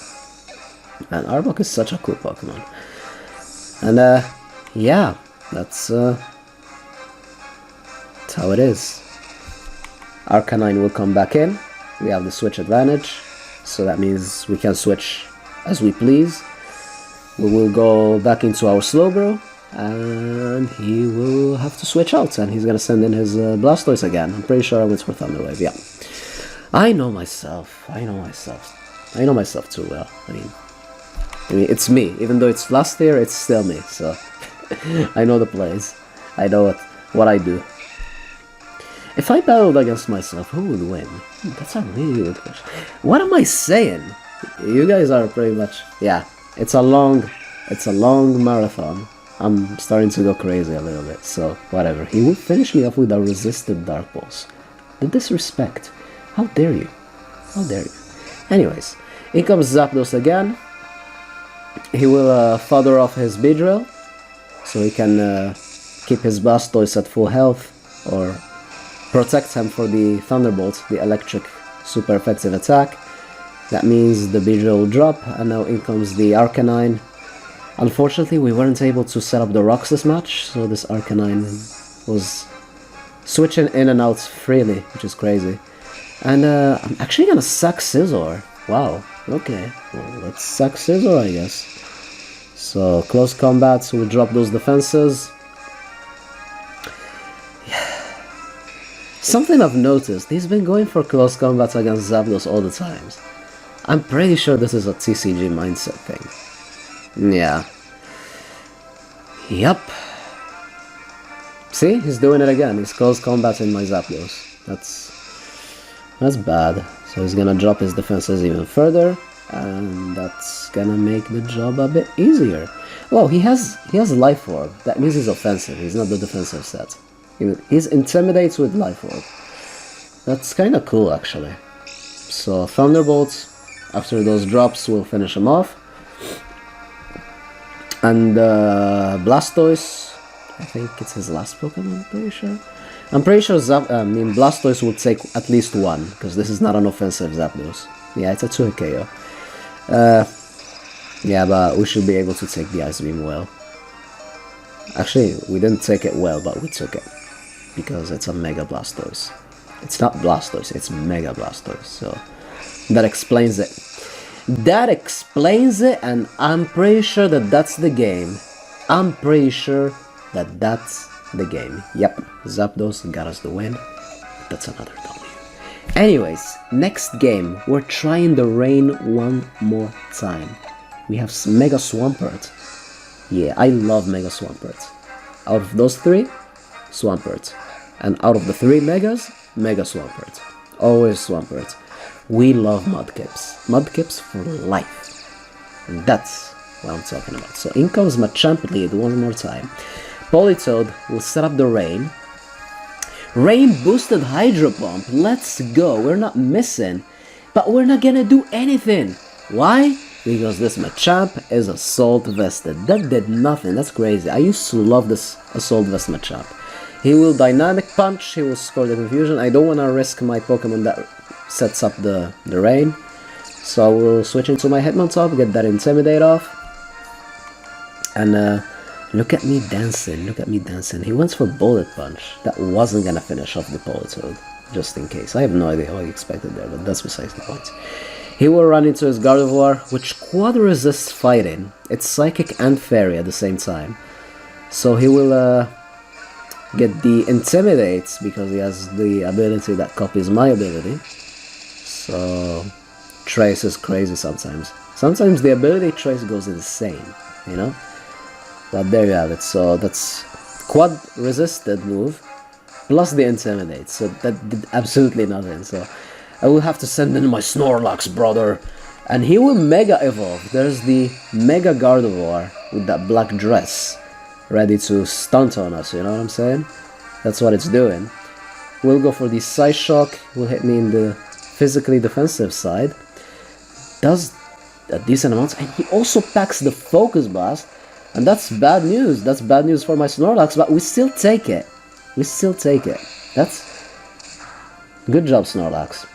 And Arbok is such a cool Pokemon. And yeah, that's how it is. Arcanine will come back in. We have the switch advantage, so that means we can switch as we please. We will go back into our Slowbro, and he will have to switch out, and he's gonna send in his Blastoise again. I'm pretty sure I went for Thunder Wave, yeah. I know myself too well. I mean, it's me. Even though it's last year, it's still me, so I know the plays. I know what I do. If I battled against myself, who would win? That's a really good question. What am I saying? You guys are pretty much... Yeah, it's a long marathon. I'm starting to go crazy a little bit, so whatever. He will finish me off with a resisted Dark Pulse. The disrespect. How dare you? How dare you? Anyways, in comes Zapdos again. He will fodder off his Beedrill, so he can keep his Blastoise at full health, or protect him for the Thunderbolt, the electric super effective attack. That means the Beedrill will drop, and now in comes the Arcanine. Unfortunately, we weren't able to set up the rocks this match, so this Arcanine was switching in and out freely, which is crazy. And I'm actually gonna sack Scizor. Wow, okay, well, let's sack Scizor, I guess. So, close combat, so we'll drop those defenses. Something I've noticed, he's been going for close combats against Zapdos all the times. I'm pretty sure this is a TCG mindset thing. Yeah. Yup. See, he's doing it again. He's close combating my Zapdos. That's bad. So he's gonna drop his defenses even further, and that's gonna make the job a bit easier. Well, he has Life Orb. That means he's offensive. He's not the defensive set. He's intimidates with Life Orb. That's kind of cool, actually. So Thunderbolt, after those drops, will finish him off. And Blastoise, I think it's his last Pokemon, I'm pretty sure. I'm pretty sure Blastoise will take at least one, because this is not an offensive Zapdos. Yeah, it's a 2-hit KO. Yeah, but we should be able to take the Ice Beam well. Actually, we didn't take it well, but we took it. Because it's a Mega Blastoise. It's not Blastoise, it's Mega Blastoise, so that explains it. That explains it, and I'm pretty sure that that's the game. I'm pretty sure that that's the game. Yep, Zapdos got us the win. That's another W. Anyways, next game, we're trying the rain one more time. We have Mega Swampert. Yeah, I love Mega Swampert. Out of those three, Swampert. And out of the three Megas, Mega Swampert. Always Swampert. We love Mudkips. Mudkips for life. And that's what I'm talking about. So in comes Machamp lead one more time. Politoed will set up the rain. Rain boosted Hydro Pump. Let's go. We're not missing. But we're not gonna do anything. Why? because this Machamp is Assault Vested. That did nothing, that's crazy. I used to love this Assault Vest Machamp. He will Dynamic Punch, he will score the confusion. I don't want to risk my Pokemon that sets up the rain. So I will switch into my Hitmontop, get that Intimidate off. And look at me dancing, look at me dancing. He went for Bullet Punch. That wasn't gonna finish off the Politoed, just in case. I have no idea how he expected there, but that's besides the point. He will run into his Gardevoir, which quad resists fighting. It's Psychic and Fairy at the same time. So he will get the Intimidate, because he has the ability that copies my ability. So Trace is crazy sometimes. Sometimes the ability Trace goes insane, you know? But there you have it. So that's quad resisted move, plus the Intimidate. So that did absolutely nothing. So I will have to send in my Snorlax, brother. And he will Mega Evolve. There's the Mega Gardevoir with that black dress, ready to stunt on us, you know what I'm saying? That's what it's doing. We'll go for the Psy Shock, will hit me in the physically defensive side. Does a decent amount, and he also packs the Focus Blast, and that's bad news. That's bad news for my Snorlax, but we still take it. We still take it. That's good job, Snorlax.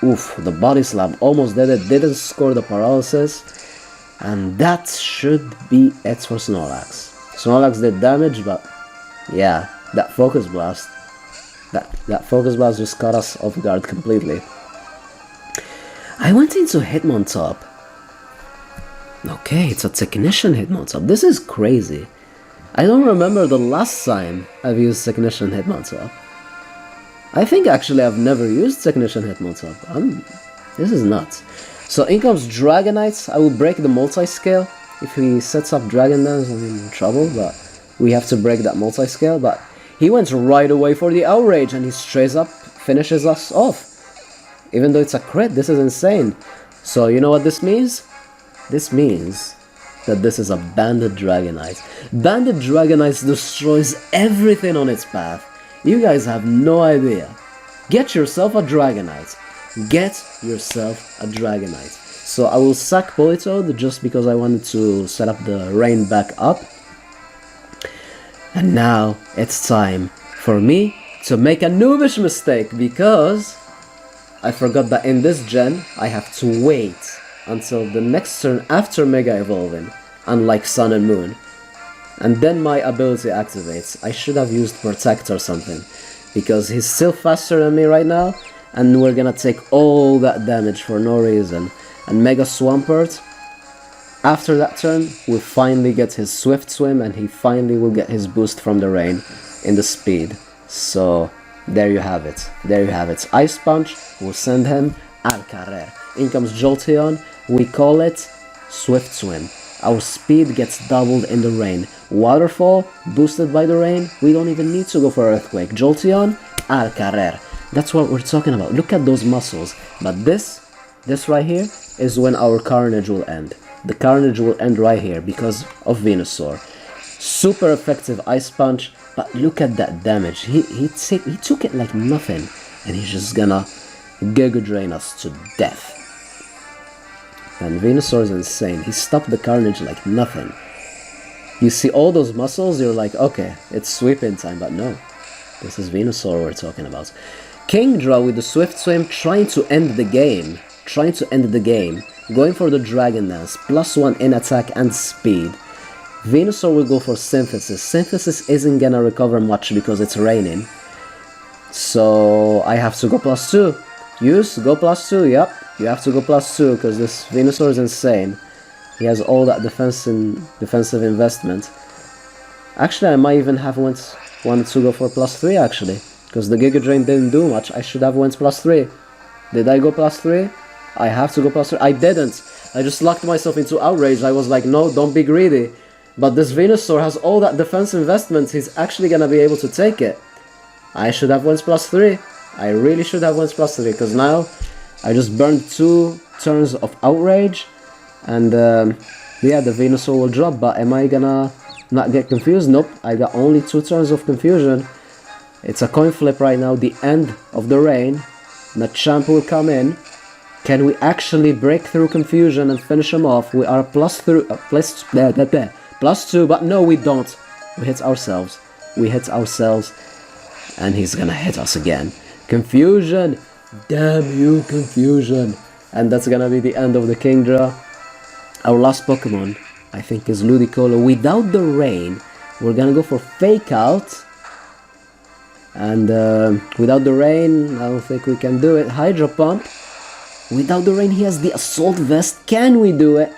Oof, the Body Slam almost did it, didn't score the Paralysis, and that should be it for Snorlax. Snorlax did damage, but yeah, that Focus Blast, that Focus Blast just caught us off guard completely. I went into Hitmontop. Okay, it's a Technician Hitmontop. This is crazy. I don't remember the last time I've used Technician Hitmontop. I think actually I've never used Technician Hitmontop. This is nuts. So in comes Dragonite. I will break the multi-scale. If he sets up Dragon Dance, I'm in trouble, but we have to break that multi-scale. But he went right away for the Outrage, and he straight up finishes us off. Even though it's a crit, this is insane. So you know what this means? This means that this is a Banded Dragonite. Banded Dragonite destroys everything on its path. You guys have no idea. Get yourself a Dragonite. Get yourself a Dragonite. So I will sack Politoed just because I wanted to set up the rain back up. And now it's time for me to make a noobish mistake, because I forgot that in this gen I have to wait until the next turn after Mega Evolving, unlike Sun and Moon. And then my ability activates. I should have used Protect or something, because he's still faster than me right now, and we're gonna take all that damage for no reason. And Mega Swampert, after that turn, will finally get his Swift Swim, and he finally will get his boost from the rain in the speed. So there you have it. There you have it. Ice Punch will send him al carrer. In comes Jolteon. We call it Swift Swim. Our speed gets doubled in the rain. Waterfall, boosted by the rain. We don't even need to go for Earthquake. Jolteon, al carrer. That's what we're talking about. Look at those muscles. But this right here is when our Carnage will end. The Carnage will end right here because of Venusaur. Super effective Ice Punch, but look at that damage. He took it like nothing, and he's just gonna Giga Drain us to death. And Venusaur is insane. He stopped the Carnage like nothing. You see all those muscles, you're like, okay, it's sweeping time, but no. This is Venusaur we're talking about. Kingdra with the Swift Swim, trying to end the game. Going for the Dragon Dance, +1 in attack and speed. Venusaur will go for Synthesis. Synthesis isn't gonna recover much because it's raining. So I have to go +2. Use, go +2, yep. You have to go +2 because this Venusaur is insane. He has all that defensive investment. Actually, I might even have wanted to go for +3 actually, because the Giga Drain didn't do much. I should have went +3. Did I go +3? I have to go +3. I didn't. I just locked myself into Outrage. I was like, no, don't be greedy. But this Venusaur has all that defense investment. He's actually gonna be able to take it. I should have went +3. I really should have went +3, because now I just burned 2 turns of Outrage, and yeah, the Venusaur will drop. But am I gonna not get confused? Nope, I got only 2 turns of confusion. It's a coin flip right now, the end of the rain. Machamp will come in, Can we actually break through confusion and finish him off? We are +2, but no, we don't. We hit ourselves. We hit ourselves, and he's gonna hit us again. Confusion! Damn you, confusion! And that's gonna be the end of the King Draw. Our last Pokemon, I think, is Ludicolo. Without the rain, we're gonna go for Fake Out. And without the rain, I don't think we can do it. Hydro Pump. Without the rain, he has the Assault Vest. Can we do it?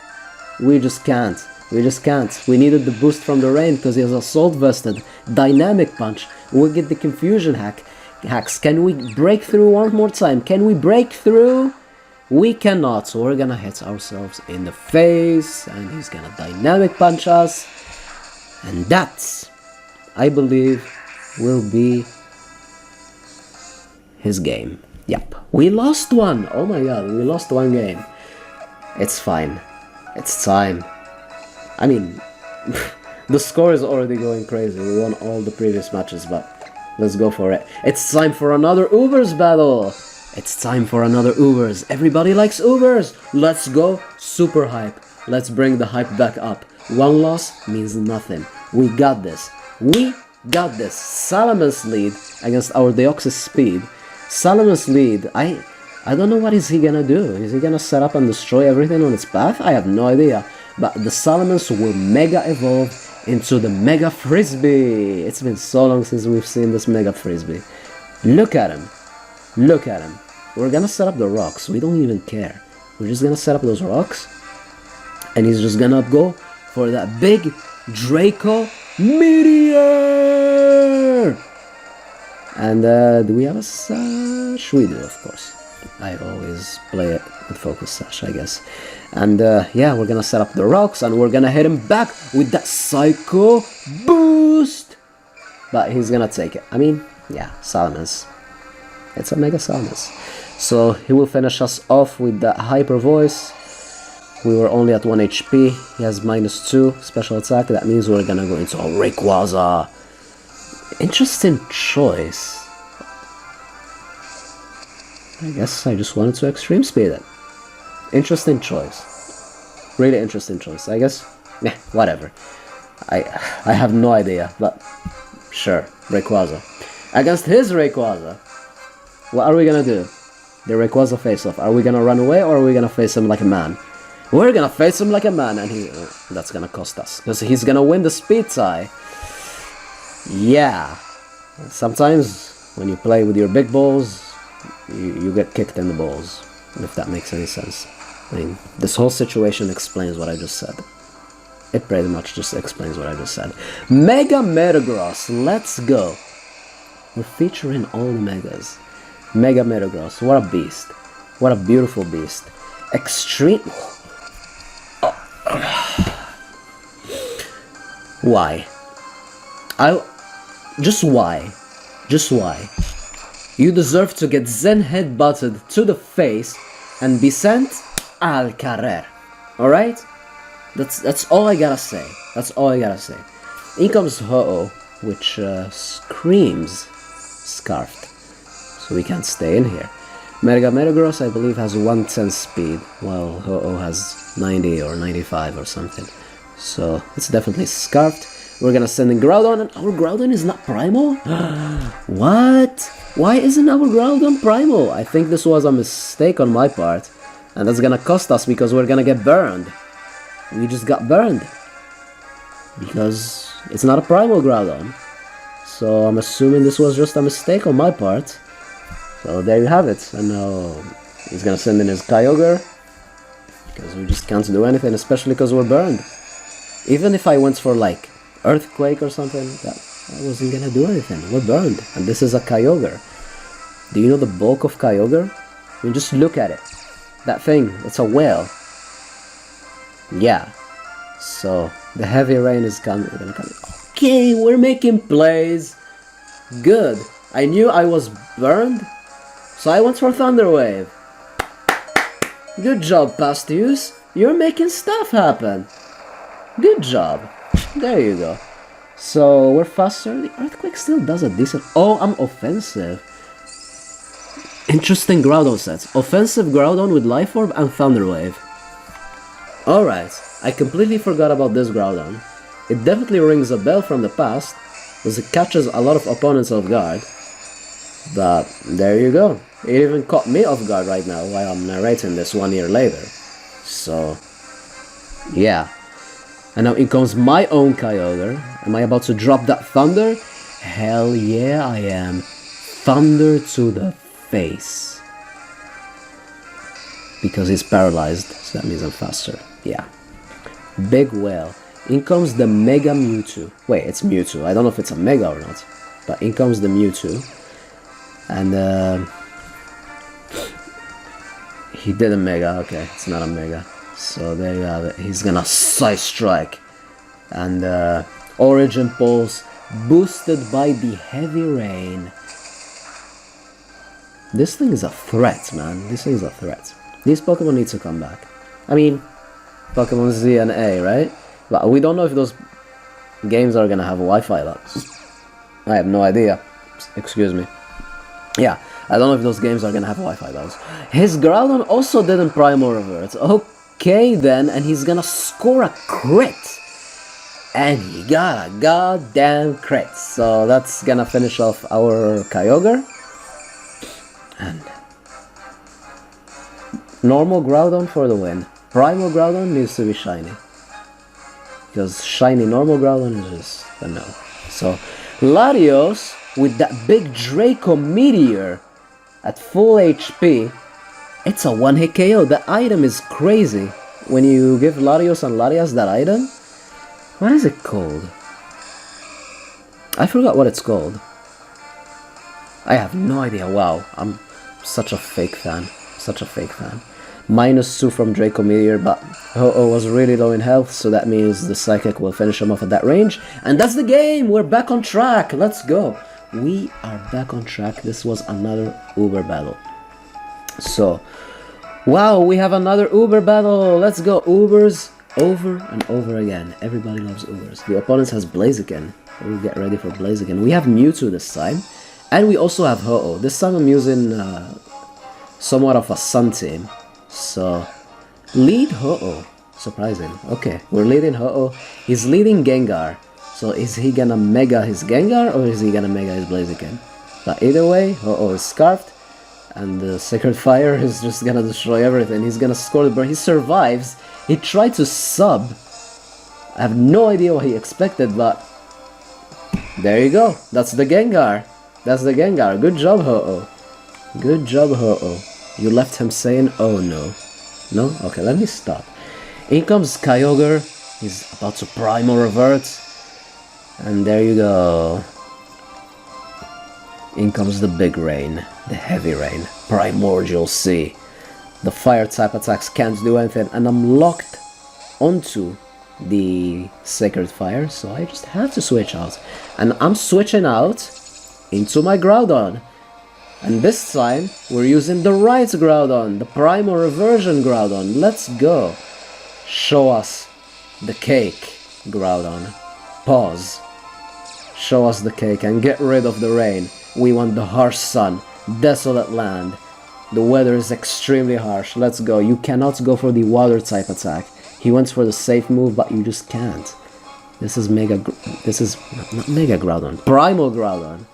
We just can't. We just can't. We needed the boost from the rain because he has Assault Vested. Dynamic Punch. We'll get the Confusion hacks. Can we break through one more time? Can we break through? We cannot. So we're gonna hit ourselves in the face. And he's gonna Dynamic Punch us. And that's, I believe, will be his game. Yep. We lost one! Oh my god, we lost one game. It's fine. It's time. I mean, the score is already going crazy. We won all the previous matches, but let's go for it. It's time for another Ubers battle! It's time for another Ubers. Everybody likes Ubers! Let's go super hype. Let's bring the hype back up. One loss means nothing. We got this. We got this. Salaman's lead against our Deoxys Speed. Salaman's lead, I don't know what is he gonna do. Is he gonna set up and destroy everything on its path? I have no idea. But the Salamence will Mega Evolve into the Mega Frisbee. It's been so long since we've seen this Mega Frisbee. Look at him. Look at him. We're gonna set up the rocks. We don't even care. We're just gonna set up those rocks. And he's just gonna go for that big Draco Meteor! And do we have a Sash? We do, of course. I always play it with Focus Sash, I guess. And yeah, we're gonna set up the rocks and we're gonna hit him back with that Psycho Boost! But he's gonna take it. I mean, yeah, Salamence. It's a Mega Salamence. So he will finish us off with that Hyper Voice. We were only at 1 HP. He has -2 special attack. That means we're gonna go into a Rayquaza. Interesting choice. I guess I just wanted to Extreme Speed it. Interesting choice. Really interesting choice. I guess, yeah, whatever. I have no idea, but sure, Rayquaza. Against his Rayquaza, what are we gonna do? The Rayquaza face-off. Are we gonna run away or are we gonna face him like a man? We're gonna face him like a man, and that's gonna cost us, because he's gonna win the speed tie. Yeah, sometimes when you play with your big balls, you get kicked in the balls, if that makes any sense. I mean, this whole situation explains what I just said. It pretty much just explains what I just said. Mega Metagross, let's go! We're featuring all the Megas. Mega Metagross, what a beast. What a beautiful beast. Extreme... Why? Just why? Just why? You deserve to get Zen headbutted to the face and be sent al carrer. Alright? That's all I gotta say. That's all I gotta say. In comes Ho-Oh, which screams Scarfed. So we can't stay in here. Mega Metagross, I believe, has 110 speed, while Ho-Oh has 90 or 95 or something. So it's definitely Scarfed. We're gonna send in Groudon, and our Groudon is not Primal? What? Why isn't our Groudon Primal? I think this was a mistake on my part. And that's gonna cost us because we're gonna get burned. We just got burned. Because it's not a Primal Groudon. So I'm assuming this was just a mistake on my part. So there you have it. And now he's gonna send in his Kyogre. Because we just can't do anything, especially because we're burned. Even if I went for like Earthquake or something, that wasn't gonna do anything. We're burned. And this is a Kyogre. Do you know the bulk of Kyogre? I mean, just look at it. That thing, it's a whale. Yeah. So the heavy rain is gonna come. Okay, we're making plays. Good. I knew I was burned, so I went for Thunder Wave. Good job, Pastius. You're making stuff happen. Good job. There you go. So we're faster. The Earthquake still does a decent... Oh, I'm offensive. Interesting Groudon sets. Offensive Groudon with Life Orb and Thunder Wave. Alright, I completely forgot about this Groudon. It definitely rings a bell from the past, because it catches a lot of opponents off guard. But there you go. It even caught me off guard right now while I'm narrating this 1 year later. So, yeah. And now in comes my own Kyogre. Am I about to drop that Thunder? Hell yeah, I am. Thunder to the face. Because he's paralyzed, so that means I'm faster. Yeah. Big Whale. In comes the Mega Mewtwo. Wait, it's Mewtwo. I don't know if it's a Mega or not. But in comes the Mewtwo. And he did a Mega. Okay, it's not a Mega. So there you have it. He's gonna Side Strike. And Origin Pulse boosted by the Heavy Rain. This thing is a threat, man. This thing is a threat. These Pokemon need to come back. I mean, Pokemon Z and A, right? But we don't know if those games are gonna have Wi-Fi locks. I have no idea. Excuse me. Yeah, I don't know if those games are gonna have Wi-Fi logs. His Groudon also didn't Primal Revert. Okay then, and he's gonna score a crit. And he got a goddamn crit. So that's gonna finish off our Kyogre. And normal Groudon for the win. Primal Groudon needs to be shiny. Because shiny normal Groudon is just a no. So Latios with that big Draco Meteor at full HP. It's a one-hit KO. The item is crazy. When you give Latios and Latias that item, what is it called? I forgot what it's called. I have no idea. Wow, I'm such a fake fan. Such a fake fan. -2 from Draco Meteor, but Ho-Oh was really low in health, so that means the Psychic will finish him off at that range. And that's the game! We're back on track! Let's go! We are back on track. This was another Uber battle. So, wow, we have another Uber battle! Let's go! Ubers over and over again. Everybody loves Ubers. The opponent has Blaziken. We'll get ready for Blaziken. We have Mewtwo this time. And we also have Ho-Oh. This time I'm using somewhat of a Sun team. So, lead Ho-Oh. Surprising. Okay, we're leading Ho-Oh. He's leading Gengar. So is he gonna Mega his Gengar or is he gonna Mega his Blaziken? But either way, Ho-Oh is Scarfed. And the Sacred Fire is just gonna destroy everything. He's gonna score the burn. He survives. He tried to sub. I have no idea what he expected, but there you go. That's the Gengar. That's the Gengar. Good job, Ho-Oh. Good job, Ho-Oh. You left him saying, oh no. No? Okay, let me stop. In comes Kyogre. He's about to Primal Revert. And there you go. In comes the big rain. The heavy rain. Primordial Sea. The fire type attacks can't do anything. And I'm locked onto the Sacred Fire. So I just have to switch out. And I'm switching out into my Groudon. And this time, we're using the right Groudon, the Primal Reversion Groudon. Let's go. Show us the cake, Groudon. Pause. Show us the cake and get rid of the rain. We want the harsh sun, desolate land. The weather is extremely harsh. Let's go. You cannot go for the water type attack. He went for the safe move, but you just can't. This is Mega... This is... not Mega Groudon. Primal Groudon.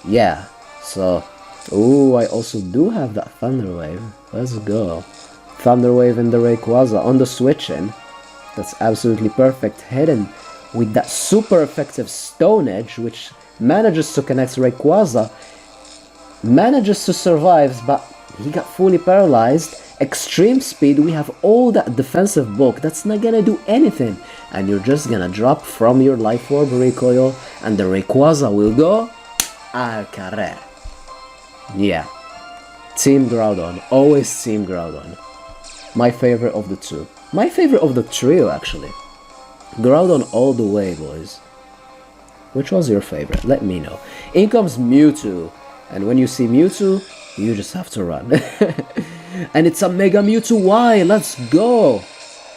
Yeah. So, ooh, I also do have that Thunder Wave. Let's go. Thunder Wave in the Rayquaza on the switch in. That's absolutely perfect. Hidden with that super effective Stone Edge, which manages to connect Rayquaza. Manages to survive, but he got fully paralyzed. Extreme speed, we have all that defensive bulk. That's not gonna do anything. And you're just gonna drop from your Life Orb recoil, and the Rayquaza will go al carrer. Yeah, Team Groudon, always Team Groudon. My favorite of the two. My favorite of the trio, actually. Groudon all the way, boys. Which was your favorite? Let me know. In comes Mewtwo. And when you see Mewtwo, you just have to run. And it's a Mega Mewtwo Y, let's go!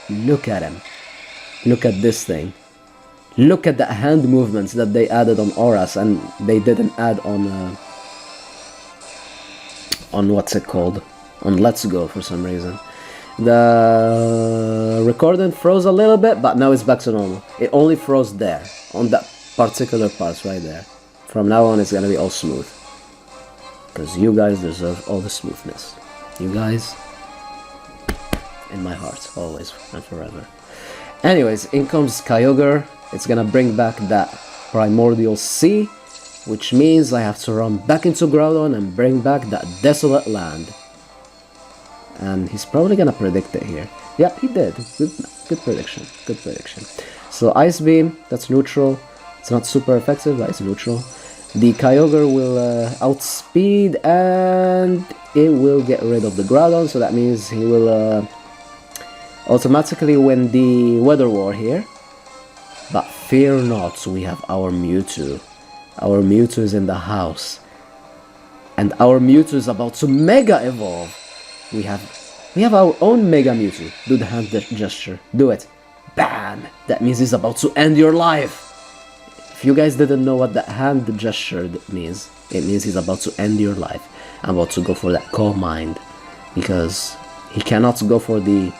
Look at him. Look at this thing. Look at the hand movements that they added on Auras and they didn't add on on what's it called? On Let's Go for some reason. The recording froze a little bit, but now it's back to normal. It only froze there, on that particular part right there. From now on, it's gonna be all smooth. Because you guys deserve all the smoothness. You guys, in my heart, always and forever. Anyways, in comes Kyogre. It's gonna bring back that Primordial Sea, which means I have to run back into Groudon and bring back that Desolate Land. And he's probably gonna predict it here. Yeah, he did. Good prediction. Good prediction. So Ice Beam, that's neutral. It's not super effective, but it's neutral. The Kyogre will outspeed and it will get rid of the Groudon, so that means he will automatically win the Weather War here. But fear not, we have our Mewtwo. Our Mewtwo is in the house. And our Mewtwo is about to Mega Evolve. We have our own Mega Mewtwo. Do the hand gesture. Do it. Bam! That means he's about to end your life. If you guys didn't know what that hand gesture means, it means he's about to end your life. I'm about to go for that Calm Mind. Because he cannot go for the...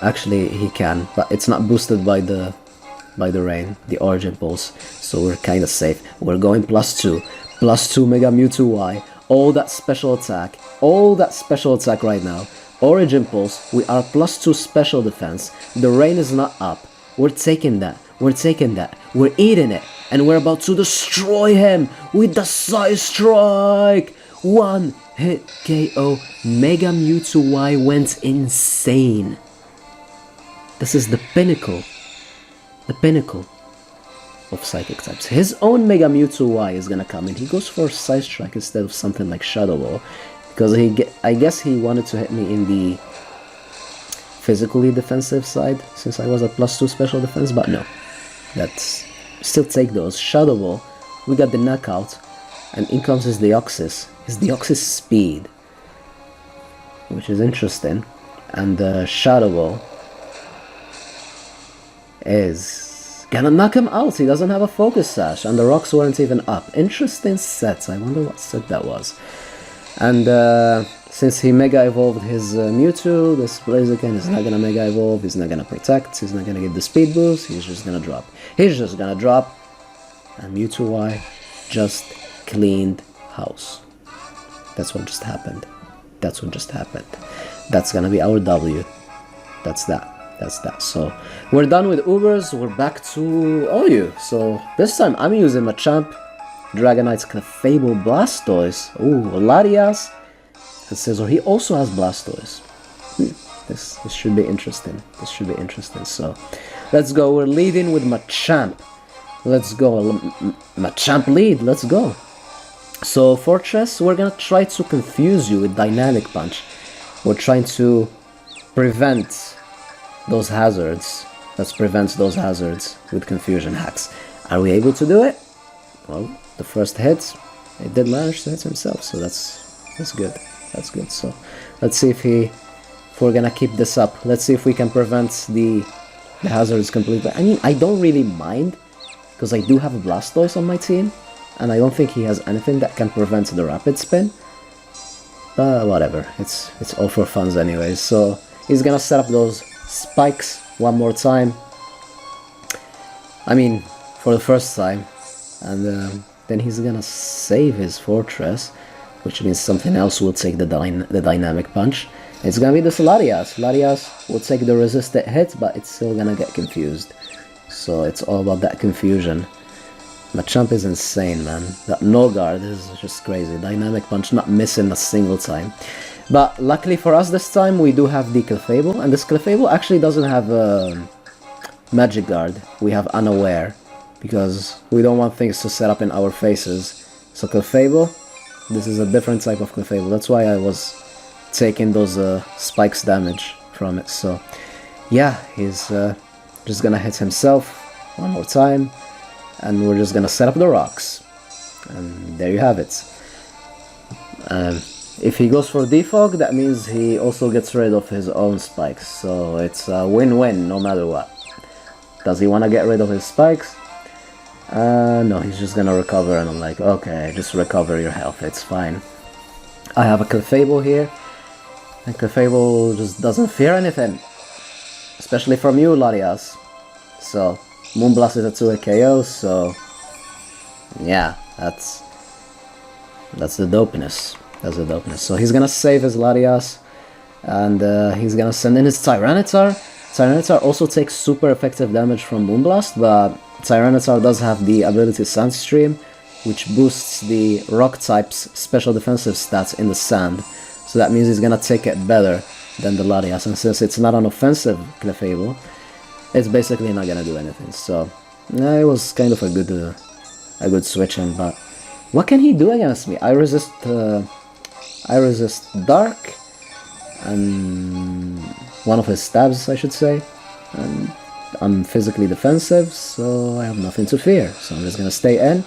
Actually, he can, but it's not boosted by the rain, the Origin Pulse. So we're kind of safe. We're going +2. +2 Mega Mewtwo Y. All that special attack right now. Origin Pulse, we are +2 special defense. The rain is not up. We're taking that. We're taking that. We're eating it. And we're about to destroy him with the Psy Strike. One hit KO. Mega Mewtwo Y went insane. This is the pinnacle. The pinnacle of Psychic types. His own Mega Mewtwo Y is gonna come in. He goes for Psy Strike instead of something like Shadow Ball. Because I guess he wanted to hit me in the physically defensive side, since I was a +2 special defense, but no. Let's still take those. Shadow Ball, we got the knockout, and in comes his Deoxys. His Deoxys speed, which is interesting, and the Shadow Ball is gonna knock him out. He doesn't have a Focus Sash, and the rocks weren't even up. Interesting sets. I wonder what set that was. And since he Mega Evolved his Mewtwo, this Blaziken is not gonna Mega Evolve, he's not gonna Protect, he's not gonna get the Speed Boost, he's just gonna drop. He's just gonna drop, and Mewtwo Y just cleaned house. That's what just happened. That's what just happened. That's gonna be our W. That's that. That's that. So we're done with Ubers, we're back to Oyu. So this time I'm using Machamp, Dragonite's Clefable, Blastoise. Ooh, Latias, and Scizor. He also has Blastoise. This should be interesting. This should be interesting. So let's go. We're leading with Machamp. Let's go. Machamp lead. Let's go. So Fortress, we're gonna try to confuse you with Dynamic Punch. We're trying to prevent those hazards. Let's prevent those hazards with Confusion Hacks. Are we able to do it? Well, the first hit, it did manage to hit himself, so that's good. That's good. So let's see if we're gonna keep this up. Let's see if we can prevent the hazards completely. I mean, I don't really mind, because I do have a Blastoise on my team, and I don't think he has anything that can prevent the Rapid Spin. But whatever, it's all for funs anyways. So he's gonna set up those spikes one more time. I mean, for the first time. And then he's gonna save his Fortress, which means something else will take the Dynamic Punch. It's gonna be this Latias. Latias will take the resisted hit, but it's still gonna get confused. So it's all about that confusion. Machamp is insane, man. That no guard is just crazy. Dynamic Punch not missing a single time. But luckily for us this time, we do have the Clefable, and this Clefable actually doesn't have Magic Guard. We have Unaware, because we don't want things to set up in our faces. So Clefable, this is a different type of Clefable. That's why I was taking those spikes damage from it. So yeah, he's just gonna hit himself one more time, and we're just gonna set up the rocks. And there you have it. If he goes for Defog, that means he also gets rid of his own spikes. So it's a win-win no matter what. Does he want to get rid of his spikes? No, he's just gonna recover, and I'm like, okay, just recover your health, it's fine. I have a Clefable here, and Clefable just doesn't fear anything, especially from you, Latias. So Moonblast is a 2-hit KO, so yeah, that's the dopeness. That's the dopeness. So he's gonna save his Latias, and he's gonna send in his Tyranitar. Tyranitar also takes super effective damage from Moonblast, but Tyranitar does have the ability Sandstream, which boosts the rock type's special defensive stats in the sand. So that means he's gonna take it better than the Latias, and since it's not an offensive Clefable, it's basically not gonna do anything. So it was kind of a good switch in, but what can he do against me? I resist Dark and one of his stabs, I should say, and I'm physically defensive, so I have nothing to fear. So I'm just gonna stay in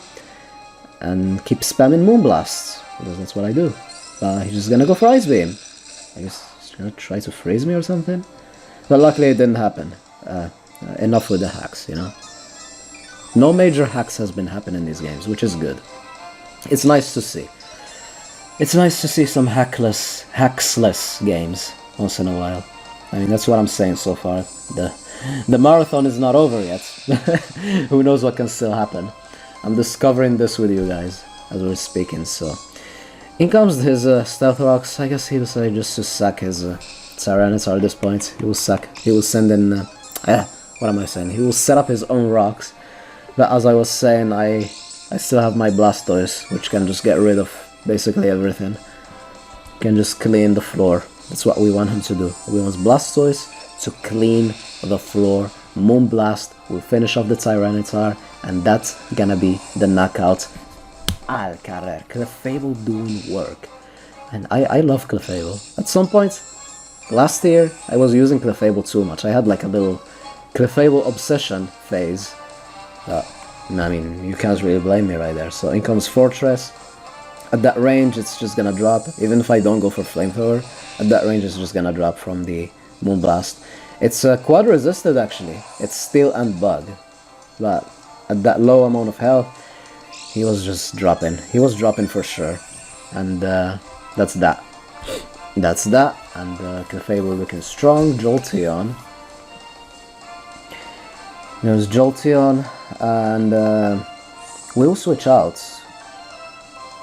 and keep spamming Moonblasts, because that's what I do. He's just gonna go for Ice Beam. I guess he's gonna try to freeze me or something. But luckily it didn't happen. Enough with the hacks, you know. No major hacks has been happening in these games, which is good. It's nice to see. It's nice to see some hacksless games once in a while. I mean, that's what I'm saying so far. The marathon is not over yet. Who knows what can still happen. I'm discovering this with you guys as we're speaking, so... In comes his Stealth Rocks. I guess he decided just to sack his Tyranitar at this point. He will send in... what am I saying? He will set up his own rocks. But as I was saying, I still have my Blastoise, which can just get rid of basically everything. Can just clean the floor. That's what we want him to do. We want Blastoise to clean the floor. Moonblast will finish off the Tyranitar, and that's gonna be the knockout. Al Carrer. Clefable doing work. And I love Clefable. At some point, last year, I was using Clefable too much. I had like a little Clefable obsession phase. I mean, you can't really blame me right there. So in comes Fortress. At that range, it's just gonna drop. Even if I don't go for Flamethrower, at that range, it's just gonna drop from the Moonblast. It's quad resisted actually. It's Steel and Bug. But at that low amount of health, he was just dropping. He was dropping for sure. And that's that. That's that. And Clefable looking strong. Jolteon. There's Jolteon, and we'll switch out.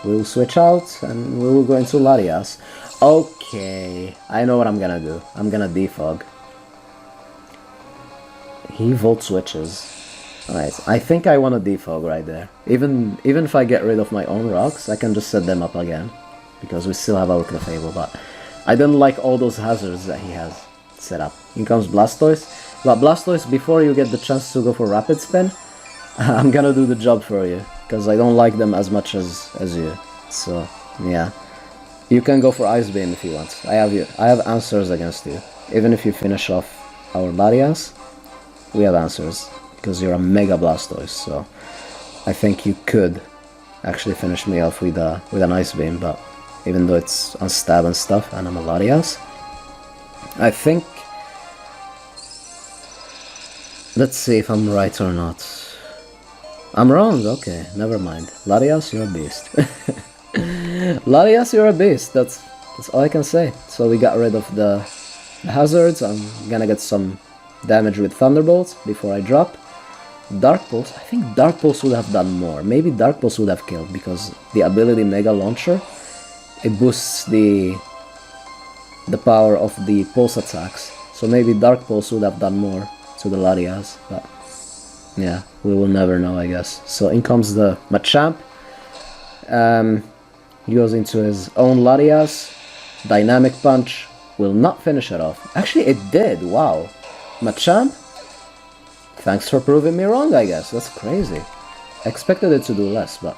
We'll switch out, and we will go into Latias. Okay, I know what I'm gonna do. I'm gonna defog. He Volt switches. Alright, I think I want to defog right there. Even if I get rid of my own rocks, I can just set them up again. Because we still have our Clefable, but I didn't like all those hazards that he has set up. In comes Blastoise. But Blastoise, before you get the chance to go for Rapid Spin, I'm gonna do the job for you, because I don't like them as much as you. So, yeah. You can go for Ice Beam if you want. I have answers against you. Even if you finish off our Latias, we have answers, because you're a Mega Blastoise, so I think you could actually finish me off with an Ice Beam, but even though it's on stab and stuff, and I'm a Latias, I think... Let's see if I'm right or not. I'm wrong, okay, never mind. Latias, you're a beast. Latias, you're a beast, that's all I can say. So we got rid of the hazards. I'm gonna get some damage with Thunderbolt before I drop. Dark Pulse, I think Dark Pulse would have done more. Maybe Dark Pulse would have killed, because the ability Mega Launcher, it boosts the power of the pulse attacks. So maybe Dark Pulse would have done more to the Latias, but yeah, we will never know, I guess. So in comes the Machamp. He goes into his own Latias. Dynamic Punch will not finish it off. Actually, it did, wow. Machamp, thanks for proving me wrong, I guess. That's crazy. Expected it to do less, but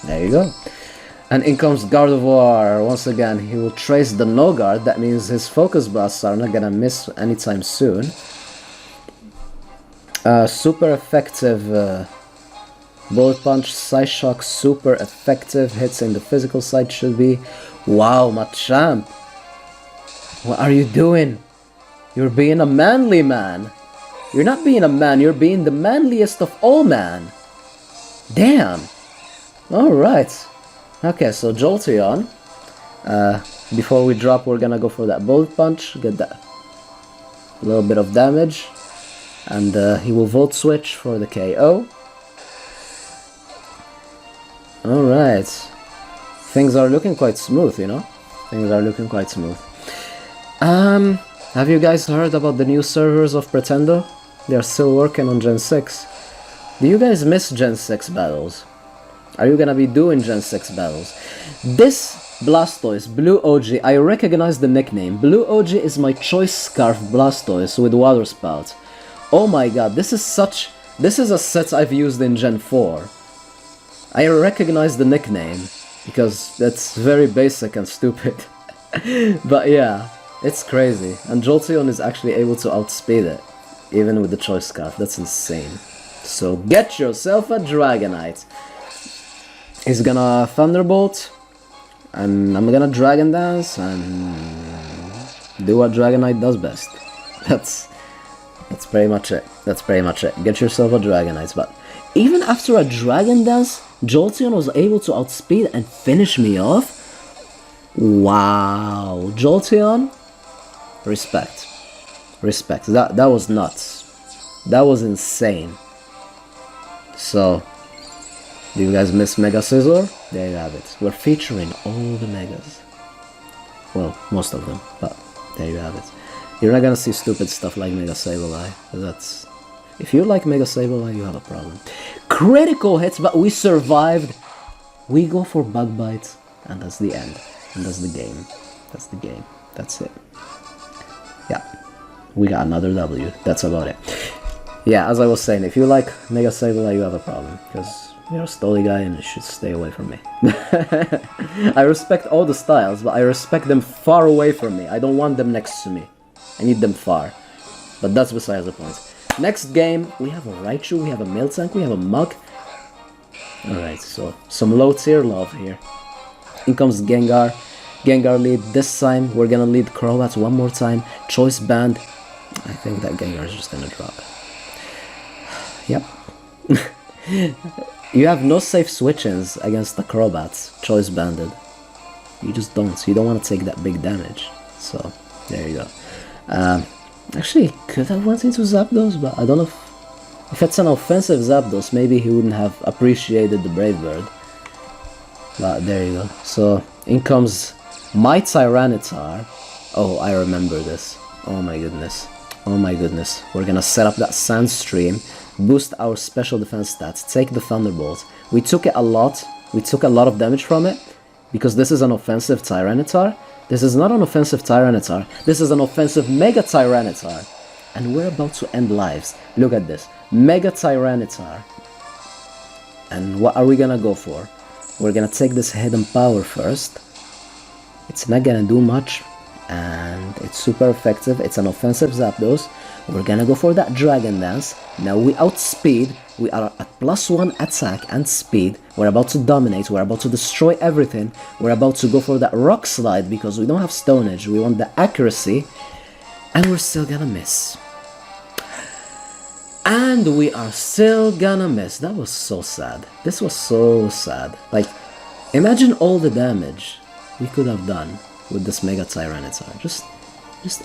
there you go. And in comes Gardevoir. Once again, he will trace the no guard. That means his Focus Blasts are not gonna miss anytime soon. Super effective Bullet Punch, Psyshock, super effective. Hits in the physical side should be. Wow, Machamp! What are you doing? You're being a manly man. You're not being a man, you're being the manliest of all man. Damn! Alright. Okay, so Jolteon Before we drop, we're gonna go for that bullet punch, get that little bit of damage, and he will volt switch for the KO. Alright, things are looking quite smooth, you know? Things are looking quite smooth. Have you guys heard about the new servers of Pretendo? They are still working on Gen 6. Do you guys miss Gen 6 battles? Are you gonna be doing Gen 6 battles? This Blastoise, Blue OG, I recognize the nickname. Blue OG is my choice scarf Blastoise with Water Spout. Oh my god, this is a set I've used in Gen 4. I recognize the nickname, because that's very basic and stupid. But yeah, it's crazy. And Jolteon is actually able to outspeed it, even with the choice scarf. That's insane. So get yourself a Dragonite. He's gonna Thunderbolt, and I'm gonna Dragon Dance, and do what Dragonite does best. That's pretty much it. That's pretty much it. Get yourself a Dragonite. But even after a Dragon Dance, Jolteon was able to outspeed and finish me off? Wow. Jolteon, respect. Respect. That was nuts. That was insane. So, do you guys miss Mega Scizor? There you have it. We're featuring all the Megas. Well, most of them, but there you have it. You're not gonna see stupid stuff like Mega Sableye. That's... If you like Mega Sableye, you have a problem. Critical hits, but we survived. We go for Bug Bites, and that's the end. And that's the game. That's the game. That's it. Yeah. We got another W. That's about it. Yeah, as I was saying, if you like Mega Sableye, you have a problem. Because you're a Stoli guy and you should stay away from me. I respect all the styles, but I respect them far away from me. I don't want them next to me. I need them far. But that's besides the point. Next game, we have a Raichu, we have a Miltank, we have a Mug. Alright, so some low tier love here. In comes Gengar. Gengar lead. This time, we're gonna lead Crobat one more time. Choice Band. I think that Gengar is just gonna drop. Yep. You have no safe switch-ins against the Crobats, Choice Banded. You just don't. You don't want to take that big damage. So, there you go. Actually, could have went into Zapdos, but I don't know if it's an offensive Zapdos, maybe he wouldn't have appreciated the Brave Bird. But there you go. So, in comes my Tyranitar. Oh, I remember this. Oh my goodness. Oh my goodness. We're gonna set up that Sandstream, boost our special defense stats, take the Thunderbolt. We took it a lot. We took a lot of damage from it, because this is an offensive Tyranitar. This is not an offensive Tyranitar. This is an offensive Mega Tyranitar. And we're about to end lives. Look at this. Mega Tyranitar. And what are we gonna go for? We're gonna take this Hidden Power first. It's not gonna do much. And it's super effective. It's an offensive Zapdos. We're gonna go for that Dragon Dance. Now we outspeed. We are at +1 attack and speed. We're about to dominate. We're about to destroy everything. We're about to go for that Rock Slide because we don't have Stone Edge. We want the accuracy. And we're still gonna miss. And we are still gonna miss. That was so sad. This was so sad. Like, imagine all the damage we could have done with this Mega Tyranitar. Just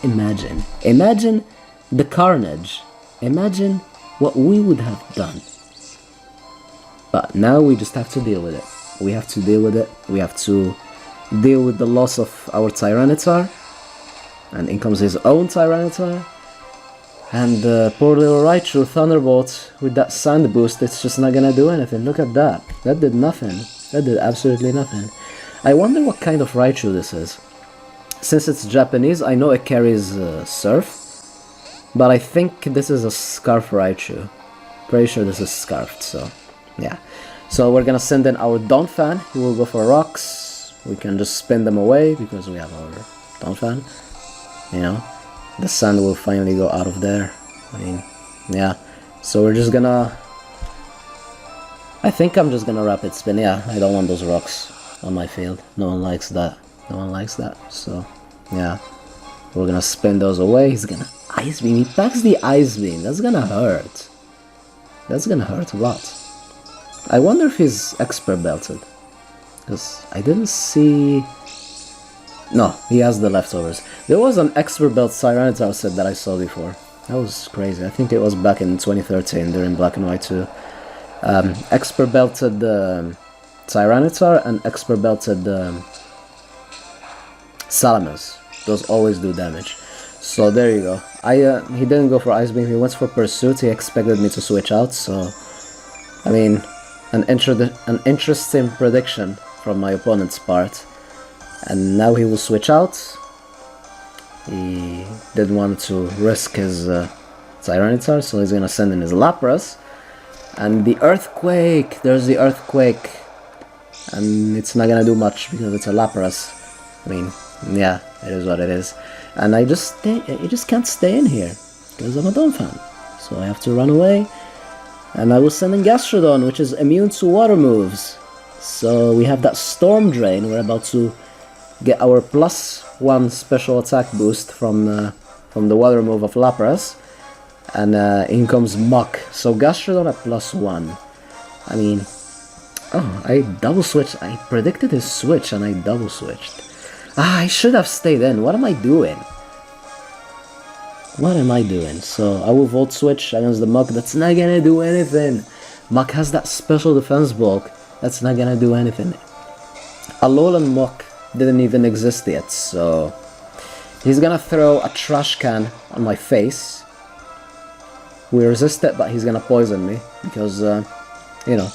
imagine. Imagine the carnage. Imagine what we would have done. But now we just have to deal with it. We have to deal with it. We have to deal with the loss of our Tyranitar. And in comes his own Tyranitar. And poor little Raichu Thunderbolt with that Sand Boost, it's just not gonna do anything. Look at that. That did nothing. That did absolutely nothing. I wonder what kind of Raichu this is. Since it's Japanese, I know it carries Surf. But I think this is a Scarf Raichu. Pretty sure this is Scarfed, so yeah. So we're gonna send in our Donphan. He will go for rocks. We can just spin them away because we have our Donphan. You know, the sand will finally go out of there. I mean, yeah. So we're just gonna... I think I'm just gonna Rapid Spin. Yeah, I don't want those rocks on my field. No one likes that. No one likes that. So, yeah. We're gonna spin those away. He's gonna Ice Beam. He packs the Ice Beam. That's gonna hurt. That's gonna hurt a lot. I wonder if he's Expert Belted. Because I didn't see No, he has the leftovers. There was an expert belt Tyranitar set that I saw before. That was crazy. I think it was back in 2013 during Black and White 2. Expert belted Tyranitar and expert belted Salamence. Those always do damage. So there you go. He didn't go for Ice Beam, he went for Pursuit. He expected me to switch out, so I mean, an interesting prediction from my opponent's part. And now he will switch out. He didn't want to risk his Tyranitar, so he's gonna send in his Lapras. And the Earthquake! There's the Earthquake! And it's not gonna do much because it's a Lapras. I mean, yeah, it is what it is. And I just can't stay in here because I'm a Donphan. So I have to run away. And I will send in Gastrodon, which is immune to water moves. So we have that Storm Drain. We're about to get our +1 special attack boost from the water move of Lapras. And in comes Muck. So Gastrodon at +1. I mean, oh, I double switched. I predicted his switch and I double switched. Ah, I should have stayed in. What am I doing? What am I doing? So I will Volt Switch against the Muck. That's not gonna do anything. Muck has that special defense bulk. That's not gonna do anything. Alolan Muck didn't even exist yet, so he's gonna throw a trash can on my face. We resist it, but he's gonna poison me because, you know,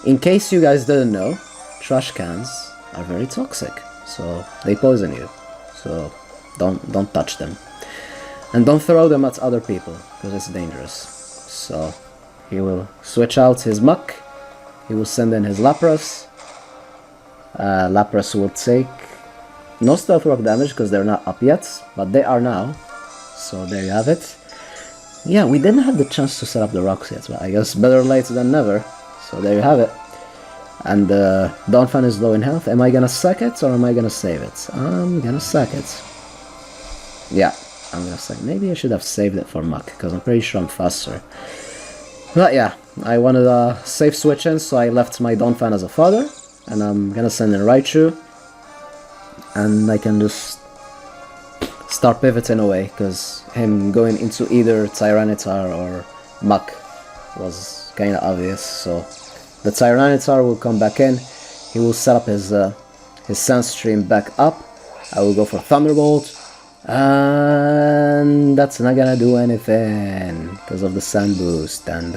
in case you guys didn't know, trash cans are very toxic. So they poison you, so don't touch them, and don't throw them at other people because it's dangerous. So he will switch out his Muck, he will send in his Lapras. Lapras will take no Stealth Rock damage because they're not up yet, but they are now. So there you have it. Yeah, we didn't have the chance to set up the rocks yet, but I guess better late than never. So there you have it. And Donphan is low in health. Am I gonna sack it or am I gonna save it? I'm gonna sack it. Yeah, I'm gonna sack it. Maybe I should have saved it for Muck, because I'm pretty sure I'm faster. But yeah, I wanted a safe switch in, so I left my Donphan as a fodder. And I'm gonna send in Raichu. And I can just start pivoting away, because him going into either Tyranitar or Muck was kinda obvious, so the Tyranitar will come back in, he will set up his Sandstream back up, I will go for Thunderbolt, and that's not gonna do anything because of the Sand boost, and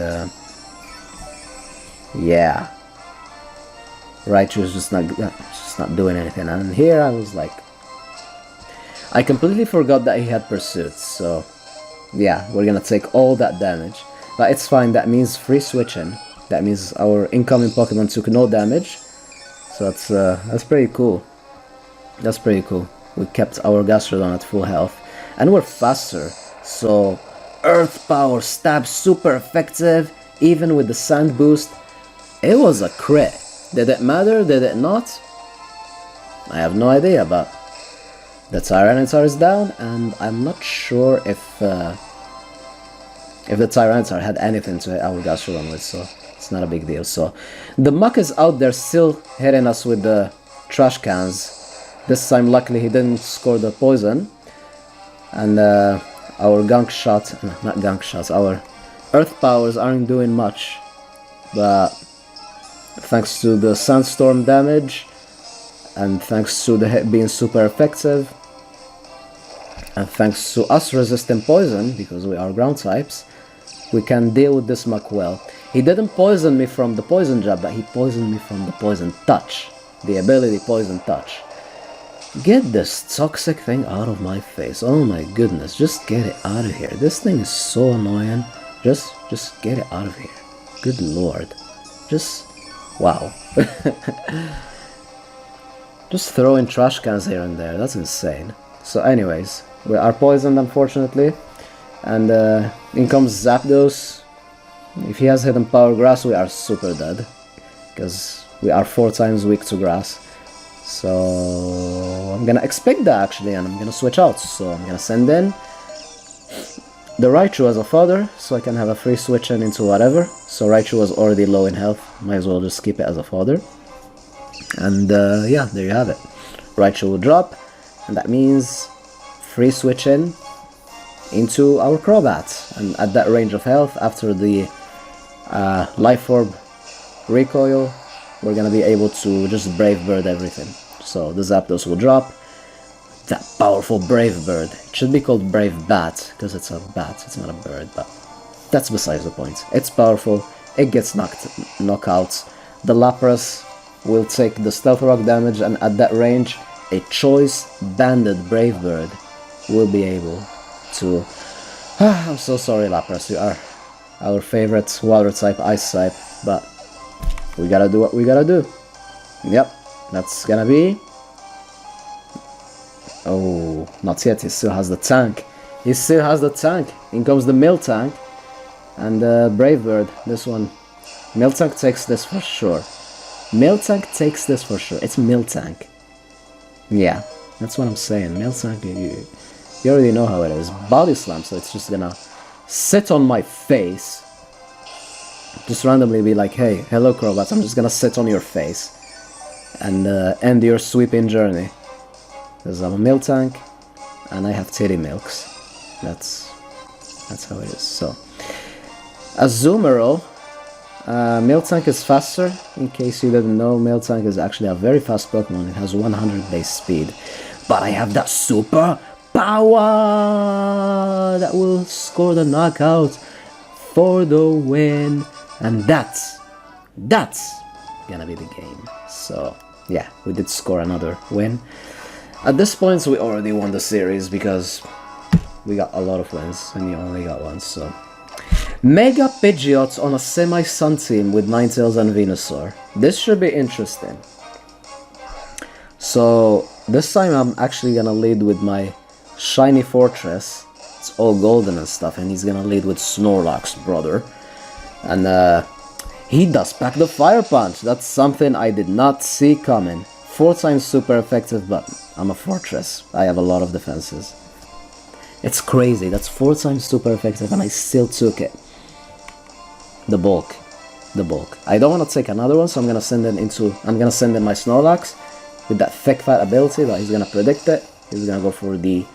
yeah, Raichu is just not doing anything, and here I was like, I completely forgot that he had Pursuit, so yeah, we're gonna take all that damage, but it's fine, that means free switching. That means our incoming Pokemon took no damage, so that's pretty cool. That's pretty cool. We kept our Gastrodon at full health, and we're faster. So Earth Power stab super effective, even with the Sand boost. It was a crit. Did it matter? Did it not? I have no idea, but the Tyranitar is down, and I'm not sure if the Tyranitar had anything to hit our Gastrodon with, so it's not a big deal. So the Muck is out there still hitting us with the trash cans. This time luckily he didn't score the poison, and our gunk shot, not gunk shots, our Earth powers aren't doing much, but thanks to the Sandstorm damage and thanks to the hit being super effective and thanks to us resisting poison because we are ground types, we can deal with this Muck well. He didn't poison me from the poison jab, but he poisoned me from the poison touch. The ability poison touch. Get this toxic thing out of my face. Oh my goodness, just get it out of here. This thing is so annoying. Just get it out of here. Good lord. Just, wow. Just throwing trash cans here and there, that's insane. So anyways, we are poisoned unfortunately. And in comes Zapdos. If he has Hidden Power Grass, we are super dead, because we are 4 times weak to Grass. So I'm gonna expect that actually, and I'm gonna switch out. So I'm gonna send in the Raichu as a fodder, so I can have a free switch in into whatever. So Raichu was already low in health, might as well just keep it as a fodder. And yeah, there you have it. Raichu will drop, and that means free switching into our Crobat. And at that range of health, after the Life Orb recoil, we're gonna be able to just Brave Bird everything. So the Zapdos will drop. That powerful Brave Bird. It should be called Brave Bat, because it's a bat, it's not a bird, but that's besides the point. It's powerful, it gets knockouts. The Lapras will take the Stealth Rock damage, and at that range, a choice banded Brave Bird will be able to... I'm so sorry, Lapras, you are our favorite water type, ice type, but we gotta do what we gotta do. Yep, that's gonna be... Oh, not yet, he still has the tank. He still has the tank. In comes the Miltank. And Brave Bird, this one. Miltank takes this for sure. Miltank takes this for sure. It's Miltank. Yeah, that's what I'm saying. Miltank, you already know how it is. Body Slam, so it's just gonna sit on my face. Just randomly be like, hey, hello Crobat, I'm just gonna sit on your face. And end your sweeping journey. Because I'm a Miltank, and I have titty milks. That's how it is. So, Azumarill, Miltank is faster. In case you didn't know, Miltank is actually a very fast Pokemon. It has 100 base speed. But I have that super power that will score the knockout for the win. And that's gonna be the game. So, yeah, we did score another win. At this point, we already won the series because we got a lot of wins and you only got one, so... Mega Pidgeot on a Semi-Sun team with Ninetales and Venusaur. This should be interesting. So, this time I'm actually gonna lead with my Shiny Fortress. It's all golden and stuff, and he's gonna lead with Snorlax, brother. And he does pack the Fire Punch. That's something I did not see coming. 4 times super effective, but I'm a Fortress. I have a lot of defenses. It's crazy, that's 4 times super effective and I still took it. The bulk. I don't want to take another one, so I'm gonna send in my Snorlax with that thick fat ability that he's gonna predict it. He's gonna go for the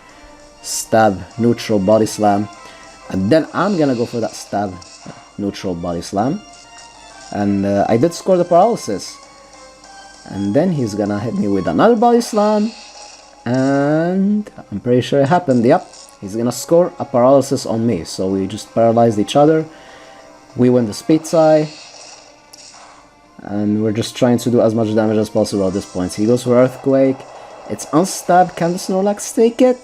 stab neutral body slam. And then I'm gonna go for that stab neutral body slam. And I did score the paralysis. And then he's gonna hit me with another body slam. And I'm pretty sure it happened, yep. He's gonna score a paralysis on me. So we just paralyzed each other. We win the speed tie. And we're just trying to do as much damage as possible at this point. He goes for Earthquake. It's unstabbed. Can the Snorlax take it?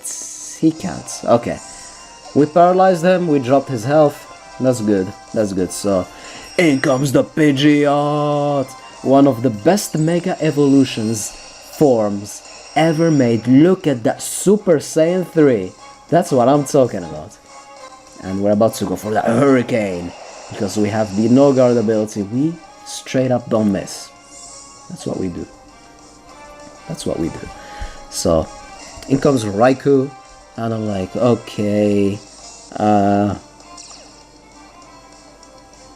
He can't. Okay. We paralyzed him. We dropped his health. That's good. That's good. So, in comes the Pidgeot. One of the best Mega Evolutions forms ever made. Look at that Super Saiyan 3. That's what I'm talking about. And we're about to go for that Hurricane. Because we have the No Guard ability. We straight up don't miss. That's what we do. That's what we do. So, in comes Raikou. And I'm like, okay.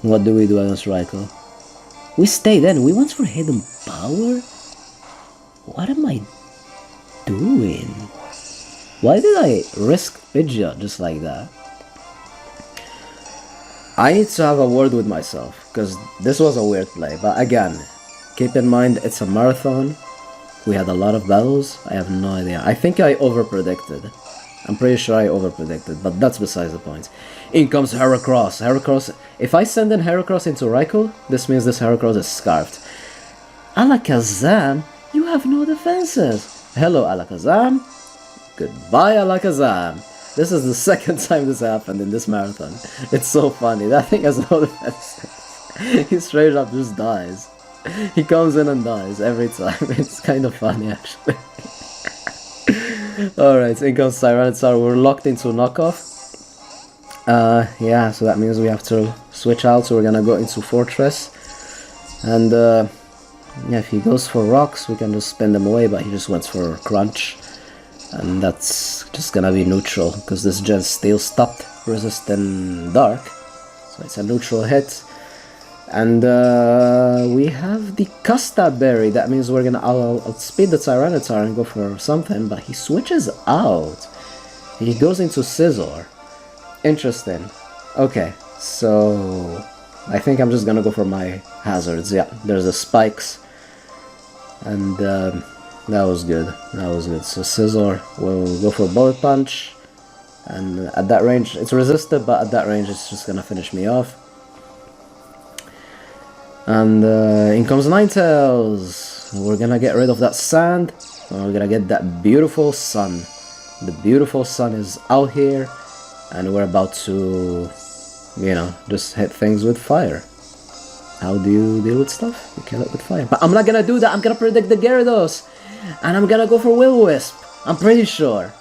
What do we do against Raikou? We stayed in. We went for Hidden Power? What am I doing? Why did I risk Pidgeot just like that? I need to have a word with myself, because this was a weird play. But again, keep in mind it's a marathon. We had a lot of battles. I have no idea. I think I overpredicted. I'm pretty sure I overpredicted, but that's besides the point. In comes Heracross. Heracross. If I send in Heracross into Raikou, this means this Heracross is scarfed. Alakazam, you have no defenses. Hello, Alakazam. Goodbye, Alakazam. This is the second time this happened in this marathon. It's so funny. That thing has no defenses. He straight up just dies. He comes in and dies every time. It's kind of funny, actually. Alright, in comes Tyranitar. We're locked into knockoff. Yeah, so that means we have to switch out. So we're gonna go into Fortress. And, yeah, if he goes for rocks, we can just spin them away. But he just went for Crunch. And that's just gonna be neutral, because this gen still stopped resisting Dark. So it's a neutral hit. And we have the Custard Berry. That means we're gonna outspeed the Tyranitar and go for something, but he switches out. He goes into Scizor. Interesting. Okay, so I think I'm just gonna go for my hazards. Yeah, there's the spikes. And that was good. That was good. So Scizor will go for Bullet Punch. And at that range, it's resisted, but at that range it's just gonna finish me off. And in comes Ninetales. We're gonna get rid of that sand, and we're gonna get that beautiful sun. The beautiful sun is out here, and we're about to, you know, just hit things with fire. How do you deal with stuff? You kill it with fire. But I'm not gonna do that. I'm gonna predict the Gyarados, and I'm gonna go for Will-O-Wisp. I'm pretty sure.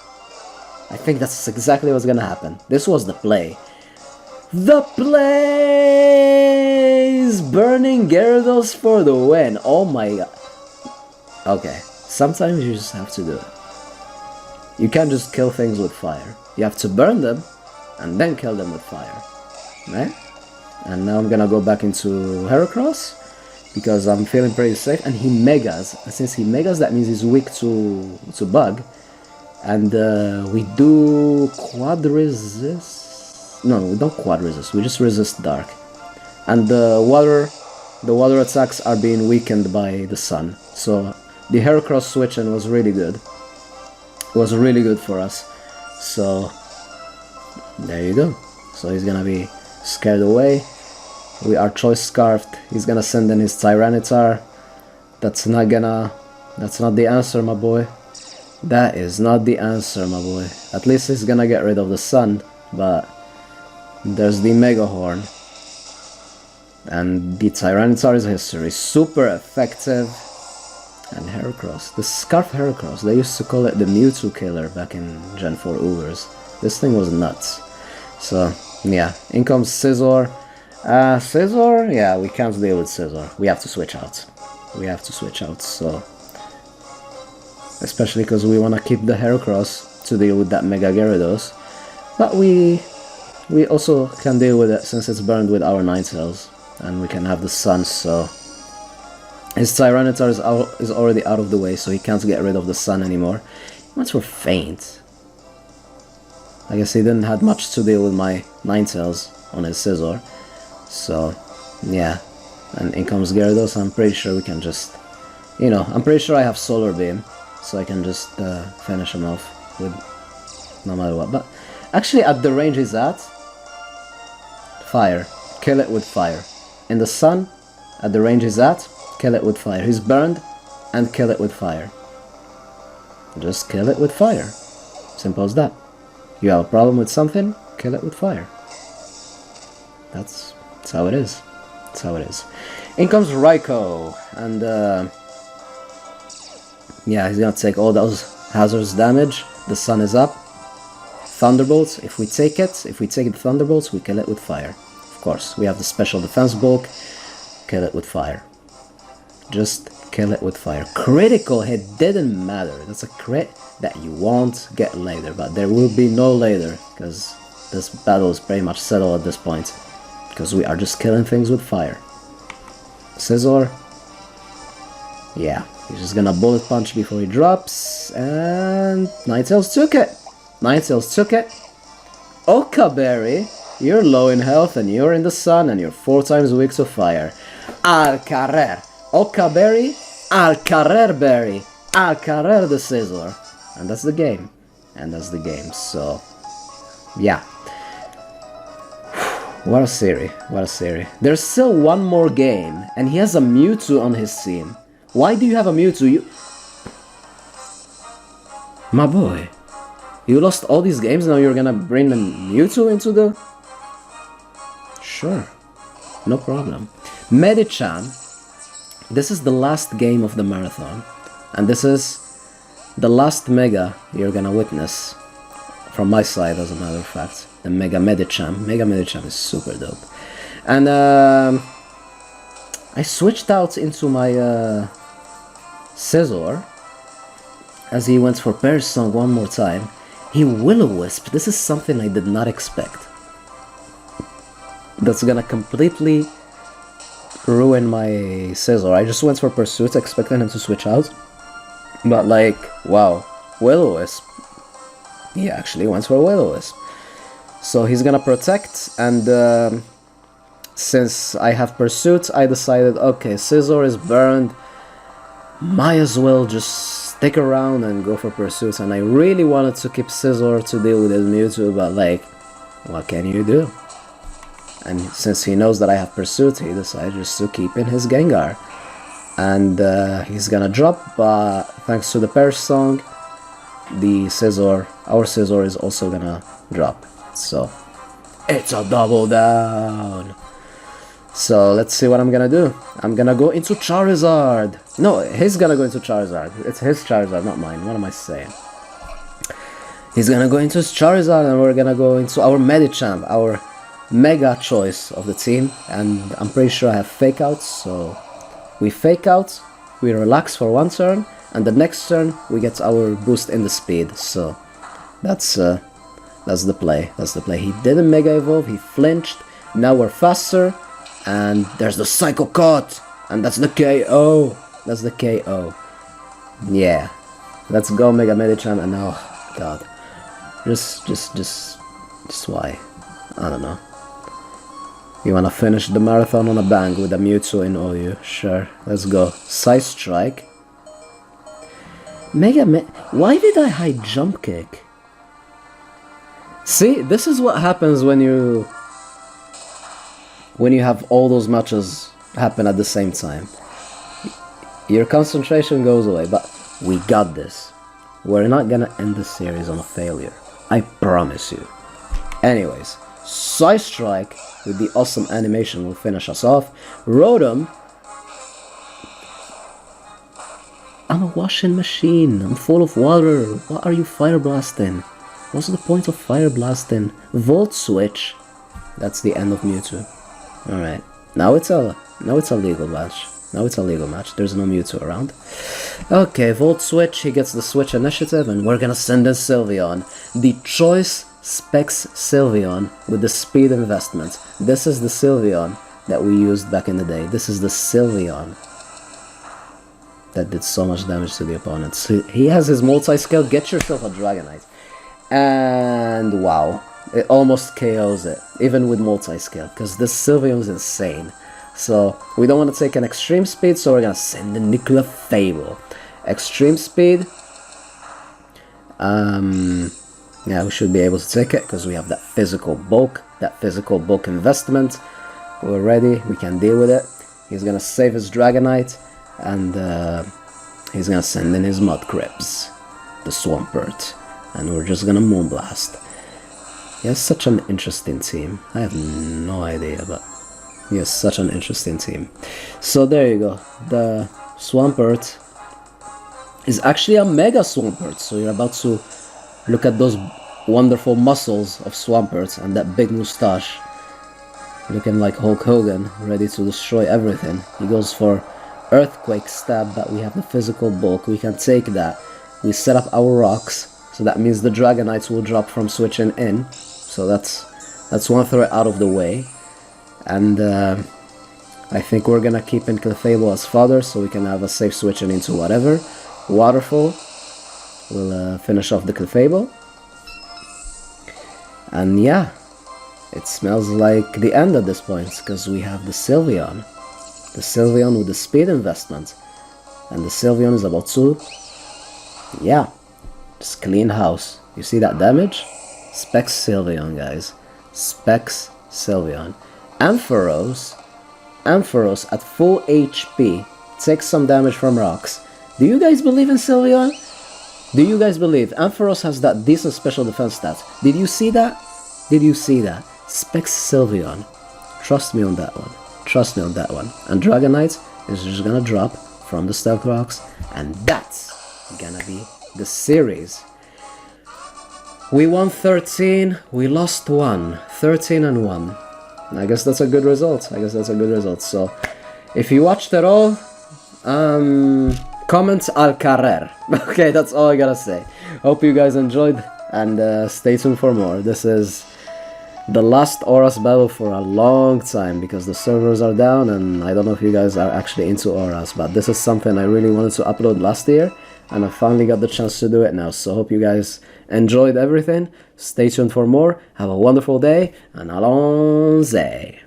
I think that's exactly what's gonna happen. This was the play. The plays! Burning Gyarados for the win. Oh my god. Okay, sometimes you just have to do it. You can't just kill things with fire. You have to burn them and then kill them with fire. Right? And now I'm gonna go back into Heracross because I'm feeling pretty safe. And he Megas. And since he Megas, that means he's weak to Bug. And we do Quad Resist. No, we don't Quad Resist. We just resist Dark. And the water attacks are being weakened by the sun. So the Heracross switching was really good. It was really good for us. So there you go. So he's gonna be scared away. We are Choice Scarfed. He's gonna send in his Tyranitar. That's not the answer, my boy. That is not the answer, my boy. At least he's gonna get rid of the sun, but there's the Mega Horn. And the Tyranitar is history. Super effective. And Heracross. The Scarf Heracross. They used to call it the Mewtwo Killer back in Gen 4 Ubers. This thing was nuts. So, yeah. In comes Scizor. Scizor? Yeah, we can't deal with Scizor. We have to switch out. We have to switch out, so... Especially because we want to keep the Heracross to deal with that Mega Gyarados. But we also can deal with it since it's burned with our Ninetales. And we can have the sun, so... His Tyranitar is already out of the way, so he can't get rid of the sun anymore. He went for Feint. I guess he didn't have much to deal with my Ninetales on his Scizor. So, yeah. And in comes Gyarados. I'm pretty sure we can just... You know, I'm pretty sure I have Solar Beam. So I can just finish him off with no matter what. But actually at the range he's at, fire. Kill it with fire. In the sun, at the range he's at, kill it with fire. He's burned and kill it with fire. Just kill it with fire. Simple as that. You have a problem with something, kill it with fire. That's how it is. That's how it is. In comes Raikou. And yeah, he's gonna take all those hazards damage. The sun is up. Thunderbolts, if we take the Thunderbolts, we kill it with fire. Of course, we have the special defense bulk. Kill it with fire. Just kill it with fire. Critical hit didn't matter. That's a crit that you won't get later. But there will be no later, because this battle is pretty much settled at this point. Because we are just killing things with fire. Scizor. Yeah. He's just gonna Bullet Punch before he drops, and Ninetales took it! Ninetales took it. Okaberry, you're low in health and you're in the sun and you're 4 times weak to fire. Al Carrer. Okaberry, Al Carrer Berry. Al Carrer the Scizor. And that's the game. And that's the game, so... Yeah. What a series. What a series. There's still one more game, and he has a Mewtwo on his team. Why do you have a Mewtwo? My boy, you lost all these games, now you're gonna bring a Mewtwo into the... Sure, no problem. Medicham, this is the last game of the marathon, and this is the last Mega you're gonna witness, from my side as a matter of fact, the Mega Medicham. Mega Medicham is super dope. And I switched out into my Scizor, as he went for Bear Song one more time. He Will-O-Wisp. This is something I did not expect. That's gonna completely ruin my Scizor. I just went for Pursuit, expecting him to switch out. But like, wow, Will-O-Wisp. He actually went for Will-O-Wisp. So he's gonna Protect, and since I have Pursuit, I decided, okay, Scizor is burned, might as well just stick around and go for Pursuit. And I really wanted to keep Scizor to deal with his Mewtwo, but like, what can you do? And since he knows that I have Pursuit, he decided just to keep in his Gengar. And he's gonna drop, but thanks to the Perish Song, the Scizor, our Scizor, is also gonna drop. So, it's a double down! So, let's see what I'm gonna do. I'm gonna go into Charizard! No, he's gonna go into Charizard. It's his Charizard, not mine. What am I saying? He's gonna go into his Charizard, and we're gonna go into our Medicham, our mega choice of the team. And I'm pretty sure I have Fake Outs, so we Fake Out, we relax for one turn, and the next turn we get our boost in the speed. So that's the play. That's the play. He didn't Mega Evolve, he flinched. Now we're faster, and there's the Psycho Cut, and that's the KO. That's the KO. Yeah, let's go Mega Medicham. And now, God, just why? I don't know. You wanna finish the marathon on a bang with a Mewtwo in OU? Sure, let's go. Side Strike. Why did I hide Jump Kick? See, this is what happens when you have all those matches happen at the same time. Your concentration goes away, but we got this. We're not gonna end the series on a failure. I promise you. Anyways, Side Strike with the awesome animation will finish us off. Rotom. I'm a washing machine. I'm full of water. What are you fire blasting? What's the point of fire blasting? Volt Switch. That's the end of Mewtwo. Alright. Now it's a legal match. Now it's a legal match. There's no Mewtwo around. Okay, Volt Switch. He gets the Switch initiative, and we're gonna send in Sylveon. The Choice Specs Sylveon with the speed investment. This is the Sylveon that we used back in the day. This is the Sylveon that did so much damage to the opponents. So he has his multi-scale. Get yourself a Dragonite. And wow, it almost KOs it, even with multi-scale, because this Sylveon is insane. So we don't want to take an Extreme Speed, so we're gonna send in the Clefable. Extreme Speed. Yeah, we should be able to take it because we have that physical bulk investment. We're ready, we can deal with it. He's gonna save his Dragonite, and he's gonna send in his Mudkrips, the Swampert, and we're just gonna Moonblast. He has such an interesting team. I have no idea, but he has such an interesting team. So there you go. The Swampert is actually a Mega Swampert, so you're about to look at those wonderful muscles of Swampert and that big moustache, looking like Hulk Hogan, ready to destroy everything. He goes for Earthquake Stab, but we have the physical bulk. We can take that. We set up our rocks, so that means the Dragonites will drop from switching in. So that's one threat out of the way. And I think we're gonna keep in Clefable as fodder, so we can have a safe switching into whatever. Waterfall will finish off the Clefable. And yeah, it smells like the end at this point, because we have the Sylveon. The Sylveon with the speed investment. And the Sylveon is about to, yeah, just clean house. You see that damage? Specs Sylveon, guys. Specs Sylveon. Ampharos at full HP takes some damage from rocks. Do you guys believe in Sylveon? Do you guys believe Ampharos has that decent special defense stat? Did you see that? Did you see that? Specs Sylveon. Trust me on that one. Trust me on that one. And Dragonite is just gonna drop from the Stealth Rocks, and that's gonna be the series. We won 13, we lost 1. 13 and 1. I guess that's a good result. I guess that's a good result. So, if you watched it all, comment al carrer. Okay, that's all I gotta say. Hope you guys enjoyed, and stay tuned for more. This is the last auras battle for a long time because the servers are down, and I don't know if you guys are actually into auras, but this is something I really wanted to upload last year, and I finally got the chance to do it now. So hope you guys enjoyed everything. Stay tuned for more. Have a wonderful day, and allons-y.